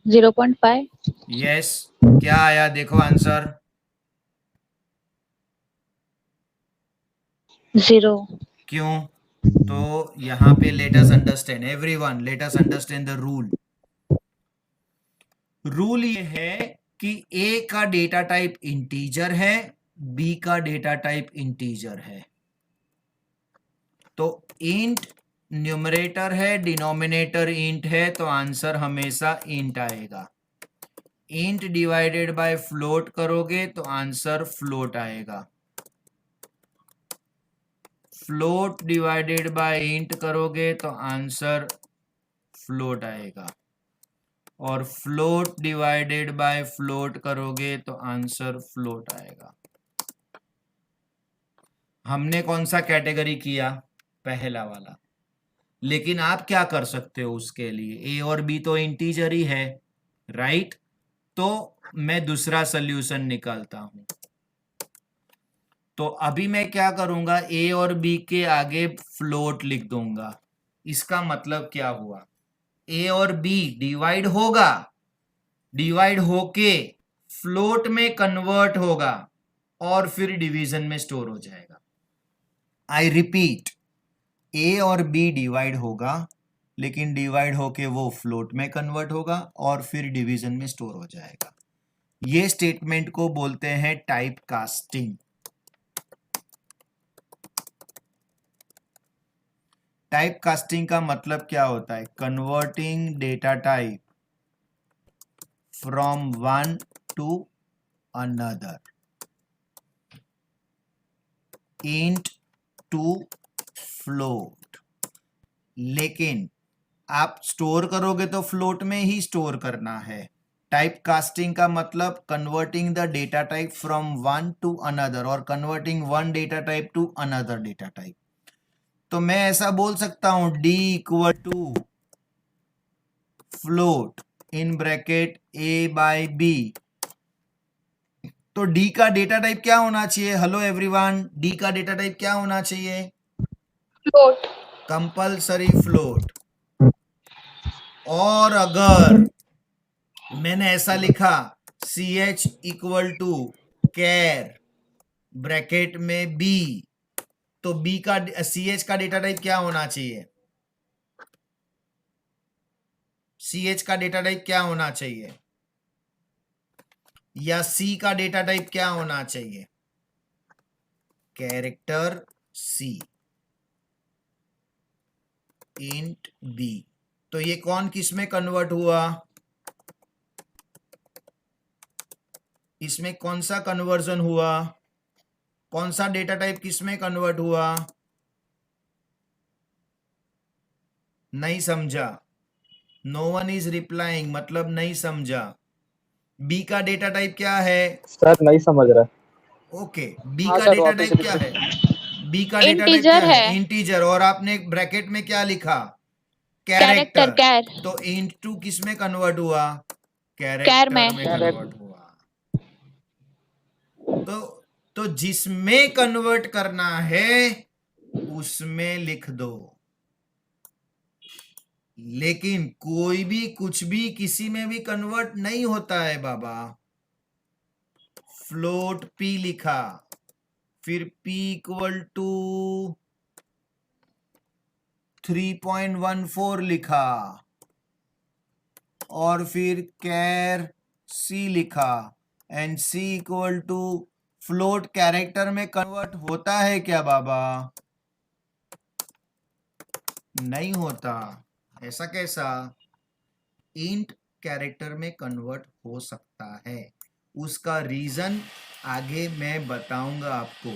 0.5. यस, क्या आया देखो आंसर? 0. क्यों? तो यहां पे late us understand, everyone late us understand the rule. Rule ये है कि ए का डेटा टाइप इंटीजर है, बी का डेटा टाइप इंटीजर है। तो इंट न्यूमरेटर है, डिनोमिनेटर इंट है, तो आंसर हमेशा इंट आएगा। इंट डिवाइडेड बाय फ्लोट करोगे तो आंसर फ्लोट आएगा। फ्लोट डिवाइडेड बाय इंट करोगे तो आंसर फ्लोट आएगा, और फ्लोट डिवाइडेड बाय फ्लोट करोगे तो आंसर फ्लोट आएगा। हमने कौन सा कैटेगरी किया? पहला वाला। लेकिन आप क्या कर सकते हो उसके लिए? ए और बी तो इंटीजर ही है, राइट? तो मैं दूसरा सॉल्यूशन निकालता हूं। तो अभी मैं क्या करूंगा, ए और बी के आगे फ्लोट लिख दूंगा। इसका मतलब क्या हुआ? ए और बी डिवाइड होगा, डिवाइड होके फ्लोट में कन्वर्ट होगा और फिर डिवीजन में स्टोर हो जाएगा। आई रिपीट, ए और बी डिवाइड होगा, लेकिन डिवाइड होके वो फ्लोट में कन्वर्ट होगा और फिर डिवीजन में स्टोर हो जाएगा। ये स्टेटमेंट को बोलते हैं टाइप कास्टिंग। टाइप कास्टिंग का मतलब क्या होता है? Converting data type from one to another, int to float. लेकिन आप स्टोर करोगे तो फ्लोट में ही स्टोर करना है। टाइप कास्टिंग का मतलब converting the data type from one to another, और converting one data type to another data type. तो मैं ऐसा बोल सकता हूं, d equal to float in bracket a by b। तो d का डेटा टाइप क्या होना चाहिए? हेलो एवरीवन, d का डेटा टाइप क्या होना चाहिए? Float. Compulsory float. और अगर मैंने ऐसा लिखा ch equal to char bracket में b, तो b का ch का डेटा टाइप क्या होना चाहिए? ch का डेटा टाइप क्या होना चाहिए? या c का डेटा टाइप क्या होना चाहिए? Character c int b। तो ये कौन किस में कन्वर्ट हुआ? इसमें कौन सा कन्वर्जन हुआ? कौन सा डेटा टाइप किस में कन्वर्ट हुआ? नहीं समझा? नो वन इज रिप्लाइंग, मतलब नहीं समझा। बी का डेटा टाइप क्या है? सर नहीं समझ रहा। ओके, बी हाँ का सर, डेटा वापस टाइप क्या है? बी का डेटा टाइप क्या Integer है? है। इंटीजर। और आपने ब्रैकेट में क्या लिखा? Character, character. char. तो इंट टू किस में कन्वर्ट हुआ? Char कैरेक्टर में। में कन्वर्ट हुआ। तो जिसमें कन्वर्ट करना है उसमें लिख दो। लेकिन कोई भी कुछ भी किसी में भी कन्वर्ट नहीं होता है बाबा। फ्लोट p लिखा, फिर p इक्वल टू 3.14 लिखा, और फिर कैर c लिखा, and c equal to float character में कन्वर्ट होता है क्या बाबा? नहीं होता। ऐसा कैसा? इंट कैरेक्टर में कन्वर्ट हो सकता है। उसका रीजन आगे मैं बताऊंगा आपको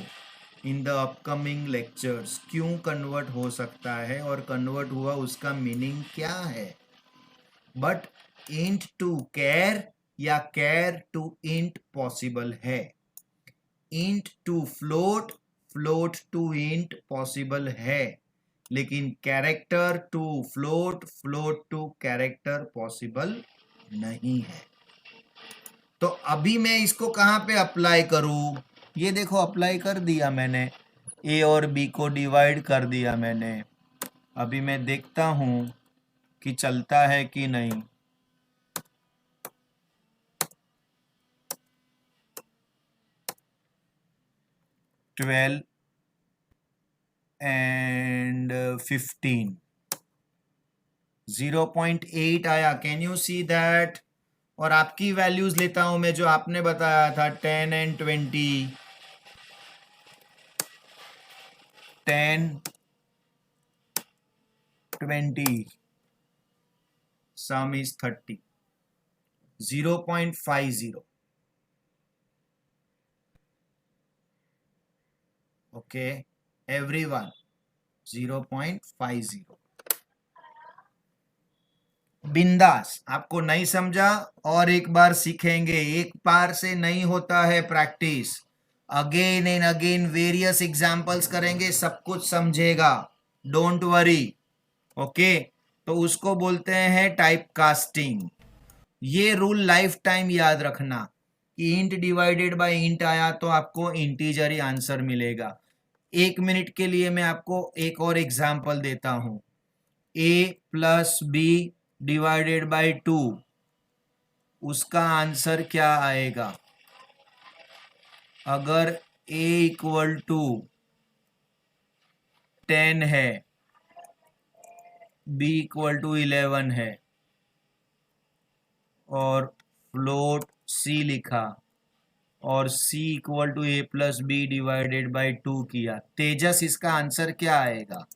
इन द अपकमिंग लेक्चर्स, क्यों कन्वर्ट हो सकता है और कन्वर्ट हुआ उसका मीनिंग क्या है। बट इंट टू कैर या कैर टू इंट पॉसिबल है। Int to float, float to int possible है, लेकिन character to float, float to character possible नहीं है। तो अभी मैं इसको कहाँ पे अप्लाई करूँ? ये देखो अप्लाई कर दिया मैंने, ए और बी को डिवाइड कर दिया मैंने। अभी मैं देखता हूँ कि चलता है कि नहीं। ट्वेल्व एंड 15, 0.8 आया। Can you see that? और आपकी वैल्यूज लेता हूं मैं जो आपने बताया था, 10 and 20, 10, 20, sum is 30, 0.50. Okay, everyone, 0.50. बिंदास। आपको नहीं समझा और एक बार सीखेंगे, एक बार से नहीं होता है practice. Again and again various examples करेंगे, सब कुछ समझेगा, डोंट वरी। ओके, तो उसको बोलते हैं टाइप कास्टिंग। ये रूल लाइफ टाइम याद रखना कि इंट डिवाइडेड बाय इंट आया तो आपको इंटीजर ही आंसर मिलेगा। 1 मिनट के लिए मैं आपको एक और एग्जाम्पल देता हूं। a plus B divided by 2, उसका आंसर क्या आएगा? अगर a इक्वल टू 10 है, b इक्वल टू 11 है, और फ्लोट c लिखा, और c equal to a plus B divided by 2 किया, तेजस इसका आंसर क्या आएगा?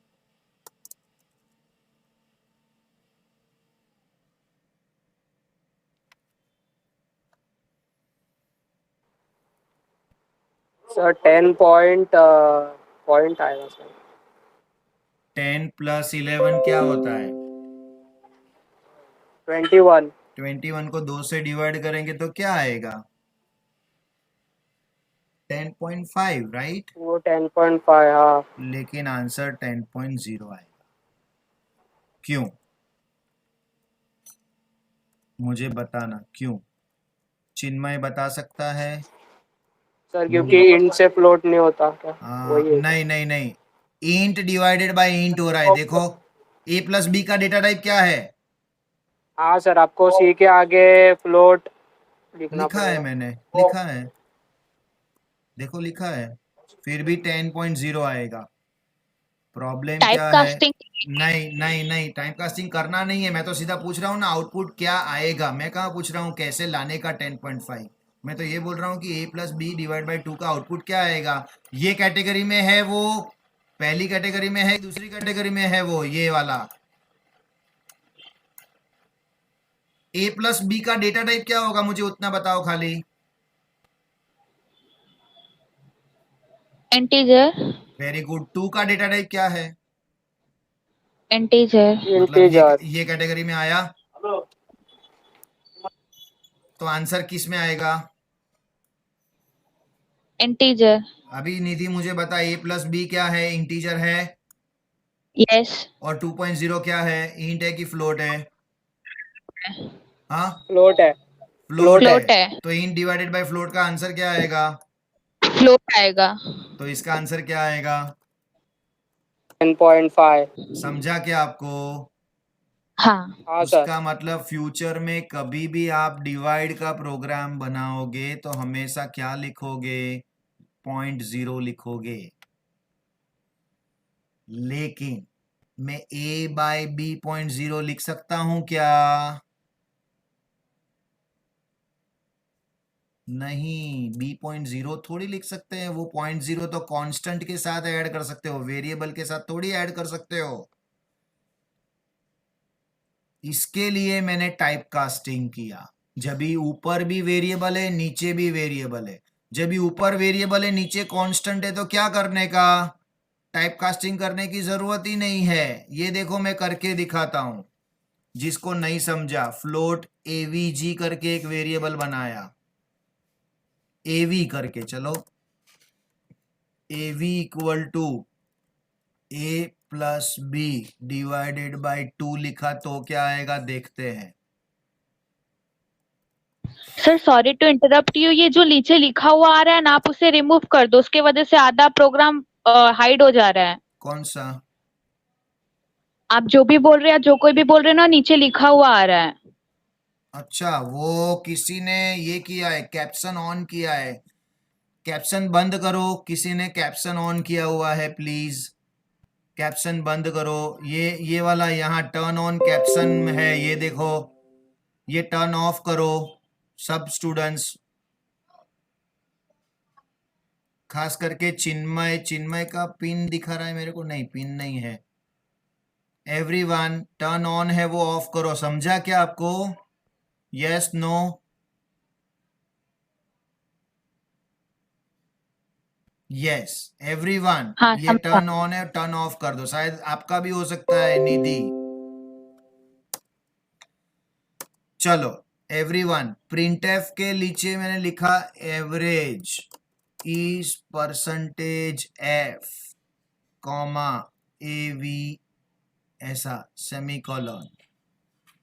सर 10 पॉइंट आएगा सर। 10 प्लस 11 क्या होता है? 21। 21 को 2 से डिवाइड करेंगे तो क्या आएगा? 10.5, राइट? वो 10.5, हाँ। लेकिन आंसर 10.0 आएगा। क्यों? मुझे बताना क्यों। चिन्मय बता सकता है? सर क्योंकि इंट से फ्लोट नहीं होता क्या? वही है। नहीं नहीं नहीं, इंट डिवाइडेड बाय इंट हो रहा है। देखो a प्लस बी का डेटा टाइप क्या है? हाँ सर, आपको सी के आगे फ्लोट लिखना लिखा है, पड़ेगा। मैंने लिखा है, देखो लिखा है, फिर भी 10.0 आएगा। प्रॉब्लम टाइप क्या है? कास्टिंग नहीं नहीं नहीं, टाइप कास्टिंग करना नहीं है। मैं तो सीधा पूछ रहा हूँ ना आउटपुट क्या आएगा। मैं कहाँ पूछ रहा हूँ कैसे लाने का 10.5। मैं तो ये बोल रहा हूँ कि a plus B divide by 2 का आउटपुट क्या आएगा। ये कैटेगरी में है वो, पहली कैटेगरी में है, दूसरी कैटेगरी में है वो, ये वाला। a प्लस बी का डेटा टाइप क्या होगा, मुझे उतना बताओ खाली। Integer, very good. 2 का डेटा टाइप क्या है? इंटीजर, मतलब इंटीजर। ये कैटेगरी में आया तो आंसर किस में आएगा? इंटीजर। अभी निधि मुझे बता, a प्लस बी क्या है? इंटीजर है। यस, और 2.0 क्या है? इंट है कि फ्लोट है? हाँ, फ्लोट है। फ्लोट फ्लोट है। है। तो इंट डिवाइडेड बाय फ्लोट का आंसर क्या आएगा? फ्लोट आएगा। तो इसका आंसर क्या आएगा? 10.5। समझा क्या आपको? हाँ हाँ सर। उसका मतलब फ्यूचर में कभी भी आप डिवाइड का प्रोग्राम बनाओगे तो हमेशा क्या लिखोगे? 0.0 लिखोगे। लेकिन मैं a बाय b 0.0 लिख सकता हूं क्या? नहीं, b 0.0 थोड़ी लिख सकते हैं। वो 0.0 तो कांस्टेंट के साथ ऐड कर सकते हो, वेरिएबल के साथ थोड़ी ऐड कर सकते हो। इसके लिए मैंने टाइप कास्टिंग किया। जब भी ऊपर भी वेरिएबल है, नीचे भी वेरिएबल है, जब भी ऊपर वेरिएबल है, नीचे कांस्टेंट है, तो क्या करने का? टाइप कास्टिंग करने की जरूरत ही नहीं है। ये देखो मैं करके दिखाता हूं। जिसको नहीं समझा, फ्लोट avg करके एक वेरिएबल बनाया, av करके, चलो av equal to a plus b divided by 2 लिखा तो क्या आएगा देखते हैं। Sir sorry to interrupt you, ये जो नीचे लिखा हुआ आ रहा है ना, आप उसे रिमूव कर दो, उसके वजह से आधा प्रोग्राम हाइड हो जा रहा है। कौन सा? आप जो भी बोल रहे हैं, जो कोई भी बोल रहे हैं ना, नीचे लिखा हुआ आ रहा है। अच्छा, वो किसी ने ये किया है, कैप्शन ऑन किया है। कैप्शन बंद करो। किसी ने कैप्शन ऑन किया हुआ है, प्लीज कैप्शन बंद करो। ये वाला यहाँ टर्न ऑन कैप्शन है, ये देखो। ये टर्न ऑफ करो सब स्टूडेंट्स, खास करके चिन्मय। चिन्मय का पिन दिखा रहा है मेरे को? नहीं, पिन नहीं है। एवरीवन टर्न ऑन है वो ऑफ करो। समझा क्या आपको? Yes no? यस एवरीवन, हाँ ये समझा। टर्न ऑन है, टर्न ऑफ कर दो। शायद आपका भी हो सकता है, निधि। चलो एवरीवन, प्रिंटएफ के नीचे मैंने लिखा average is percentage F comma av, ऐसा सेमीकोलन।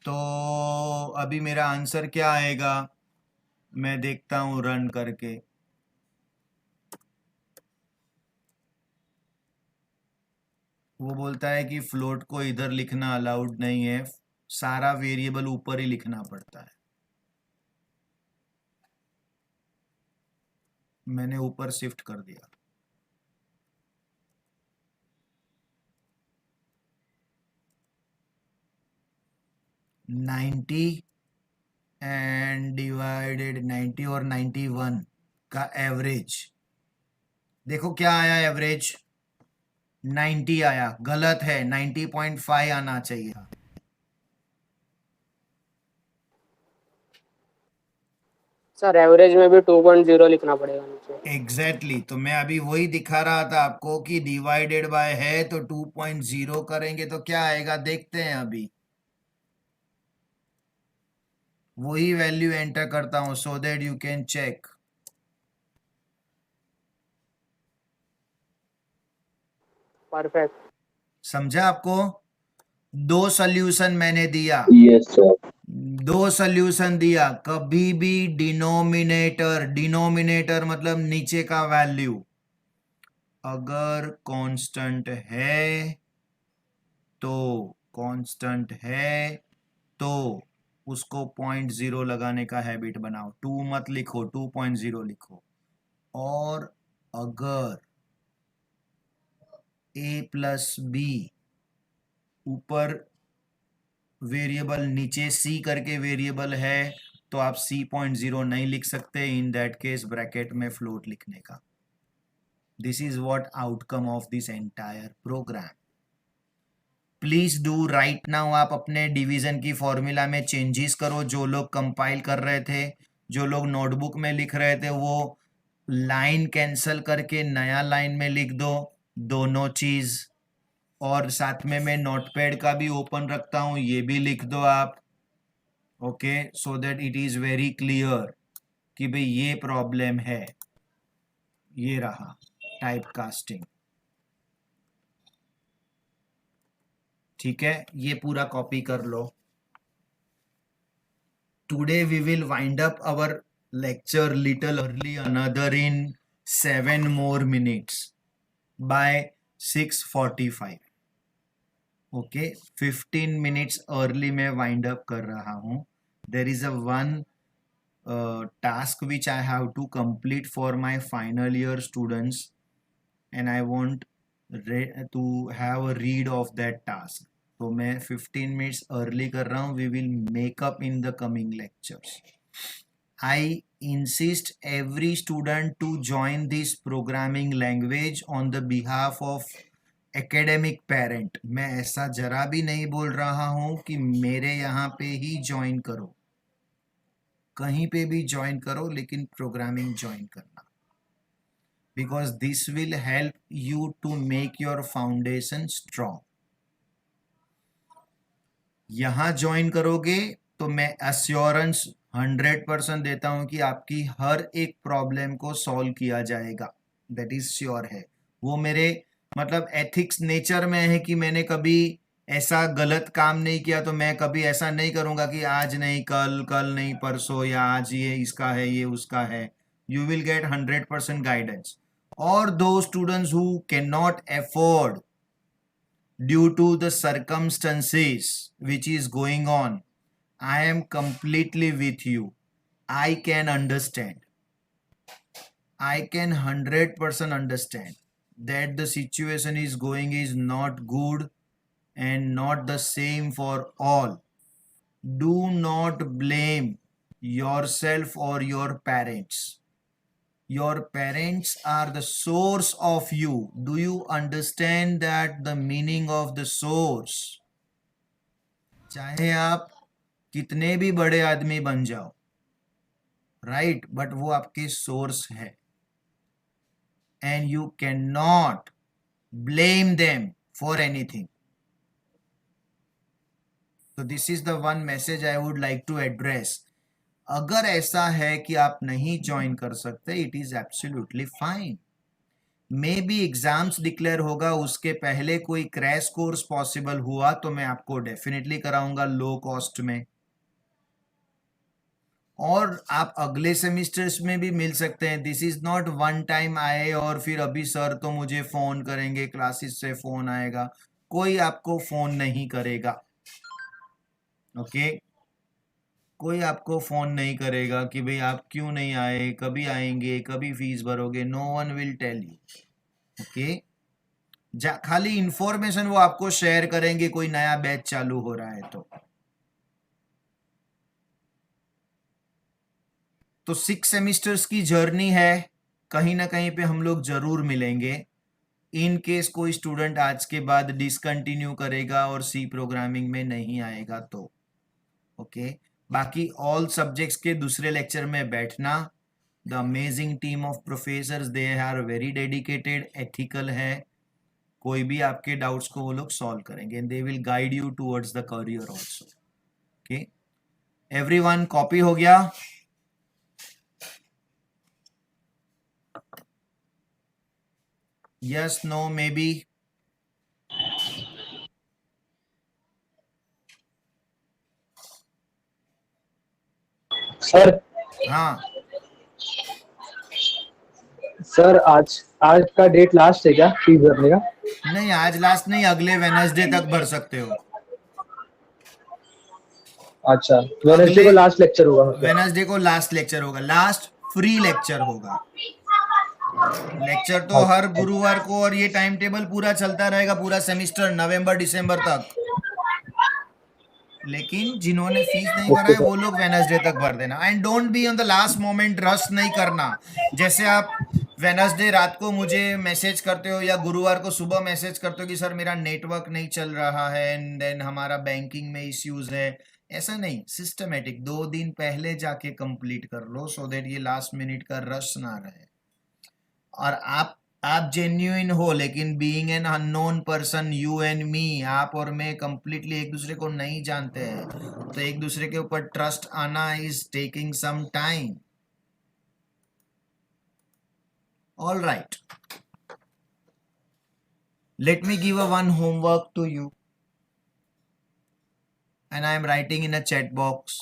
तो अभी मेरा आंसर क्या आएगा मैं देखता हूं रन करके। वो बोलता है कि फ्लोट को इधर लिखना अलाउड नहीं है, सारा वेरिएबल ऊपर ही लिखना पड़ता है। मैंने ऊपर शिफ्ट कर दिया। नाइन्टी एंड डिवाइडेड 90 और 91 का एवरेज देखो क्या आया। एवरेज 90 आया, गलत है, 90.5 आना चाहिए। सर एवरेज में भी 2.0 लिखना पड़ेगा नीचे। एग्जैक्टली तो मैं अभी वही दिखा रहा था आपको कि डिवाइडेड बाय है तो 2.0 करेंगे तो क्या आएगा देखते हैं। अभी वही वैल्यू एंटर करता हूं so that you can check. Perfect. समझा आपको? दो सॉल्यूशन मैंने दिया, यस सर। दो सॉल्यूशन दिया। कभी भी डिनोमिनेटर, डिनोमिनेटर मतलब नीचे का वैल्यू अगर कांस्टेंट है तो कांस्टेंट है तो उसको 0.0 लगाने का हैबिट बनाओ। 2 मत लिखो, 2.0 लिखो। और अगर a प्लस बी ऊपर वेरिएबल, नीचे c करके वेरिएबल है तो आप c.0 नहीं लिख सकते। इन दैट केस ब्रैकेट में फ्लोट लिखने का। This is what outcome of this entire program. Please do right now. आप अपने डिवीजन की फॉर्मूला में चेंजेस करो। जो लोग कंपाइल कर रहे थे, जो लोग नोटबुक में लिख रहे थे, वो लाइन कैंसल करके नया लाइन में लिख दो दोनों चीज। और साथ में मैं नोटपैड का भी ओपन रखता हूं, ये भी लिख दो आप। Okay, so that it is very clear कि भाई ये प्रॉब्लम है। ये रहा टाइप कास्टिंग। ठीक है, ये पूरा कॉपी कर लो। Today we will wind up our lecture little early, another in 7 more minutes by 6:45. Okay 15 minutes early मैं वाइंड अप कर रहा हूँ. There is a one task which I have to complete for my final year students, and I want to have a read of that task. तो मैं 15 minutes early कर रहा हूँ. We will make up in the coming lectures. I insist every student to join this programming language on the behalf of academic parent. मैं ऐसा जरा भी नहीं बोल रहा हूँ कि मेरे यहाँ पे ही ज्वाइन करो. कहीं पे भी ज्वाइन करो, लेकिन प्रोग्रामिंग ज्वाइन करना, because this will help you to make your foundation strong. यहां ज्वाइन करोगे तो मैं एश्योरेंस 100% देता हूं कि आपकी हर एक प्रॉब्लम को सॉल्व किया जाएगा. दैट इज श्योर है. वो मेरे मतलब एथिक्स नेचर में है कि मैंने कभी ऐसा गलत काम नहीं किया, तो मैं कभी ऐसा नहीं करूंगा कि आज नहीं कल, कल नहीं परसों, या आज ये इसका है ये उसका है. You will get 100% guidance. और दो students who can not afford due to the circumstances which is going on, I am completely with you. I can understand. I can 100% understand that the situation is going is not good and not the same for all. Do not blame yourself or your parents. Your parents are the source of you. Do you understand that the meaning of the source? चाहे आप कितने भी बड़े आदमी बन जाओ, राइट, बट वो आपके सोर्स है, and you can not blame them for anything. तो this is the one message I would like to address. अगर ऐसा है कि आप नहीं ज्वाइन कर सकते, it is absolutely fine. Maybe exams declare होगा, उसके पहले कोई क्रैश कोर्स पॉसिबल हुआ तो मैं आपको डेफिनेटली कराऊंगा लो कॉस्ट में. और आप अगले सेमिस्टर्स में भी मिल सकते हैं. This is not one time आए और फिर अभी सर तो मुझे फोन करेंगे, क्लासेस से फोन आएगा. कोई आपको फोन नहीं करेगा. ओके कोई आपको फोन नहीं करेगा कि भाई आप क्यों नहीं आए, कभी आएंगे, कभी फीस भरोगे. No one will tell you. Okay खाली इंफॉर्मेशन वो आपको शेयर करेंगे कोई नया बैच चालू हो रहा है तो 6 सेमिस्टर्स की जर्नी है. कहीं ना कहीं पे हम लोग जरूर मिलेंगे. इन केस कोई स्टूडेंट आज के बाद डिसकंटिन्यू करेगा और सी प्रोग्रामिंग में नहीं आएगा तो ओके. बाकी ऑल सब्जेक्ट्स के दूसरे लेक्चर में बैठना. The amazing team of professors, they are very dedicated, ethical है. कोई भी आपके डाउट्स को वो लोग सॉल्व करेंगे and they will guide you towards the career also. Okay everyone, copy हो गया? Yes, no, maybe? Sir हाँ, सर आज आज का डेट लास्ट है क्या फीस भरने का? नहीं आज लास्ट नहीं, अगले वेडनेसडे तक भर सकते हो. अच्छा, वेडनेसडे को लास्ट लेक्चर होगा मतलब? वेडनेसडे को लास्ट लेक्चर होगा, लास्ट फ्री लेक्चर होगा. लेक्चर तो हर गुरुवार को, और ये टाइम टेबल पूरा चलता रहेगा पूरा सेमिस्टर, नवंबर दिसंबर तक. लेकिन जिन्होंने फीस नहीं भरा है वो लोग वेडनेसडे तक भर देना. And don't be on the last moment, rush नहीं करना. जैसे आप वेडनेसडे रात को मुझे मैसेज करते हो या गुरुवार को सुबह मैसेज करते हो कि सर मेरा नेटवर्क नहीं चल रहा है एंड देन हमारा बैंकिंग में इश्यूज है. ऐसा नहीं, सिस्टमेटिक 2 दिन पहले जाके कंप्लीट कर लो सो दैट ये लास्ट मिनट का रश ना रहे. और आप जेन्युइन हो, लेकिन being an unknown person, you and me, आप और मैं कंप्लीटली एक दूसरे को नहीं जानते हैं, तो एक दूसरे के ऊपर ट्रस्ट आना is taking some time. All right, let me give a one homework to you and I am writing in a chat box.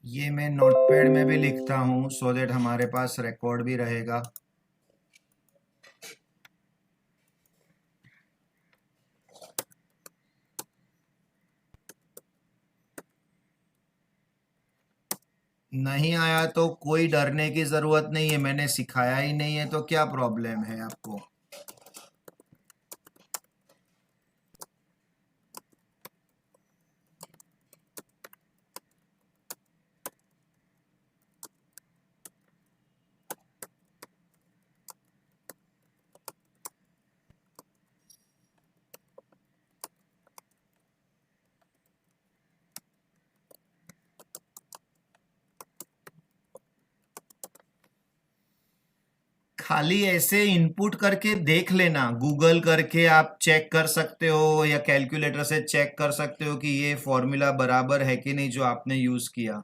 ये मैं नोटपैड में भी लिखता हूँ सो दैट हमारे पास रिकॉर्ड भी रहेगा। नहीं आया तो कोई डरने की जरूरत नहीं है, मैंने सिखाया ही नहीं है तो क्या प्रॉब्लम है आपको। खाली ऐसे इनपुट करके देख लेना, गूगल करके आप चेक कर सकते हो या कैलकुलेटर से चेक कर सकते हो कि ये फॉर्मूला बराबर है कि नहीं जो आपने यूज किया।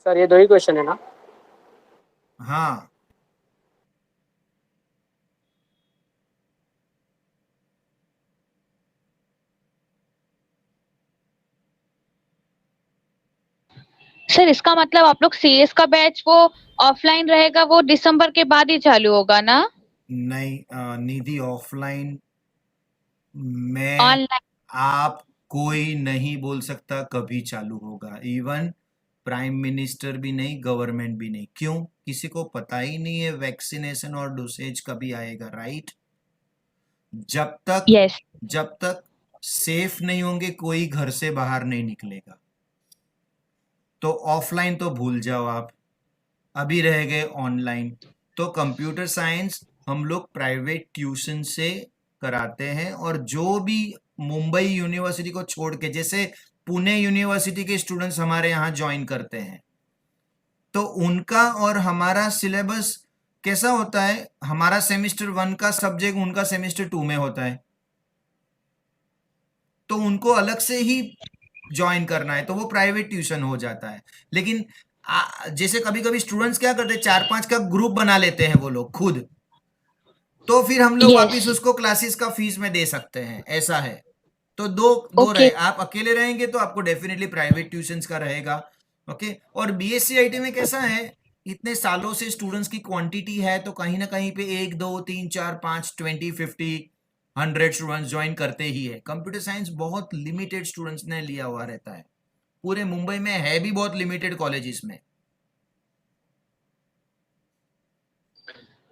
सर ये 2 ही क्वेश्चन है ना? हाँ, सर इसका मतलब आप लोग सीएस का बैच वो ऑफलाइन रहेगा, वो दिसंबर के बाद ही चालू होगा ना? नहीं निधि, ऑफलाइन में ऑनलाइन? आप कोई नहीं बोल सकता कभी चालू होगा। इवन प्राइम मिनिस्टर भी नहीं, गवर्नमेंट भी नहीं। क्यों? किसी को पता ही नहीं है वैक्सीनेशन और डोसेज कभी आएगा, राइट? जब तक यस। जब तक सेफ नहीं होंगे कोई घर से बाहर नहीं निकलेगा। तो ऑफलाइन तो भूल जाओ आप, अभी रह गए ऑनलाइन। तो कंप्यूटर साइंस हम लोग प्राइवेट ट्यूशन से कराते हैं, और जो भी मुंबई यूनिवर्सिटी को छोड़ के, जैसे पुणे यूनिवर्सिटी के स्टूडेंट्स हमारे यहाँ ज्वाइन करते हैं, तो उनका और हमारा सिलेबस कैसा होता है? हमारा सेमेस्टर 1 का सब्जेक्ट उनका सेमेस्टर 2 में होता है, तो उनको अलग से ही ज्वाइन करना है, तो वो प्राइवेट ट्यूशन हो जाता है। लेकिन जैसे कभी कभी स्टूडेंट्स क्या करते हैं, 4-5 का ग्रुप बना लेते हैं वो लोग खुद, तो फिर हम लोग वापिस यस। उसको क्लासेस का फीस में दे सकते हैं, ऐसा है। तो दो दो ओके। रहे, आप अकेले रहेंगे तो आपको डेफिनेटली प्राइवेट ट्यूशंस का रहेगा। ओके, और बीएससी आईटी में कैसा है, इतने सालों से स्टूडेंट्स की क्वांटिटी है, तो कहीं ना कहीं पे 1 2 3 4 5 20 50 100 स्टूडेंट्स ज्वाइन करते ही है। कंप्यूटर साइंस बहुत लिमिटेड स्टूडेंट्स ने लिया हुआ रहता है, पूरे मुंबई में है भी बहुत लिमिटेड कॉलेजेस में।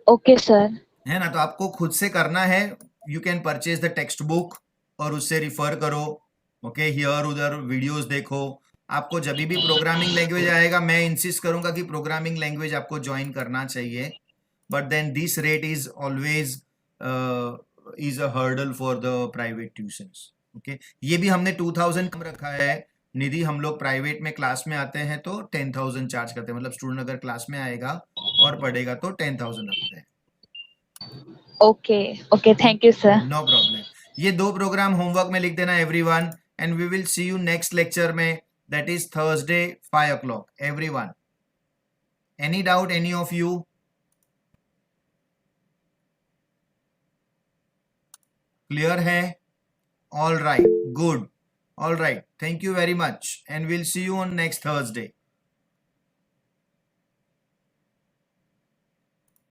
Okay sir. है ना? तो आपको खुद से करना है। You can purchase the text book और उससे रिफर करो। ओके, हियर उधर वीडियोस देखो। आपको जब भी प्रोग्रामिंग लैंग्वेज आएगा, मैं इंसिस्ट करूंगा कि प्रोग्रामिंग लैंग्वेज आपको ज्वाइन करना चाहिए, but then this rate is always is a hurdle for the private tuitions. Okay, ये भी हमने 2000 कम रखा है निधि। हम लोग प्राइवेट में क्लास में आते हैं तो 10,000 चार्ज करते हैं, मतलब स्टूडेंट अगर क्लास में आएगा और पढ़ेगा तो 10,000 रखते हैं। Okay okay, thank you sir. No problem. ये 2 प्रोग्राम होमवर्क में लिख देना everyone, and we will see you next lecture में, that is Thursday 5 o'clock everyone. Any doubt, any of you? Clear है? All right, good. All right, thank you very much, and will see you on next Thursday.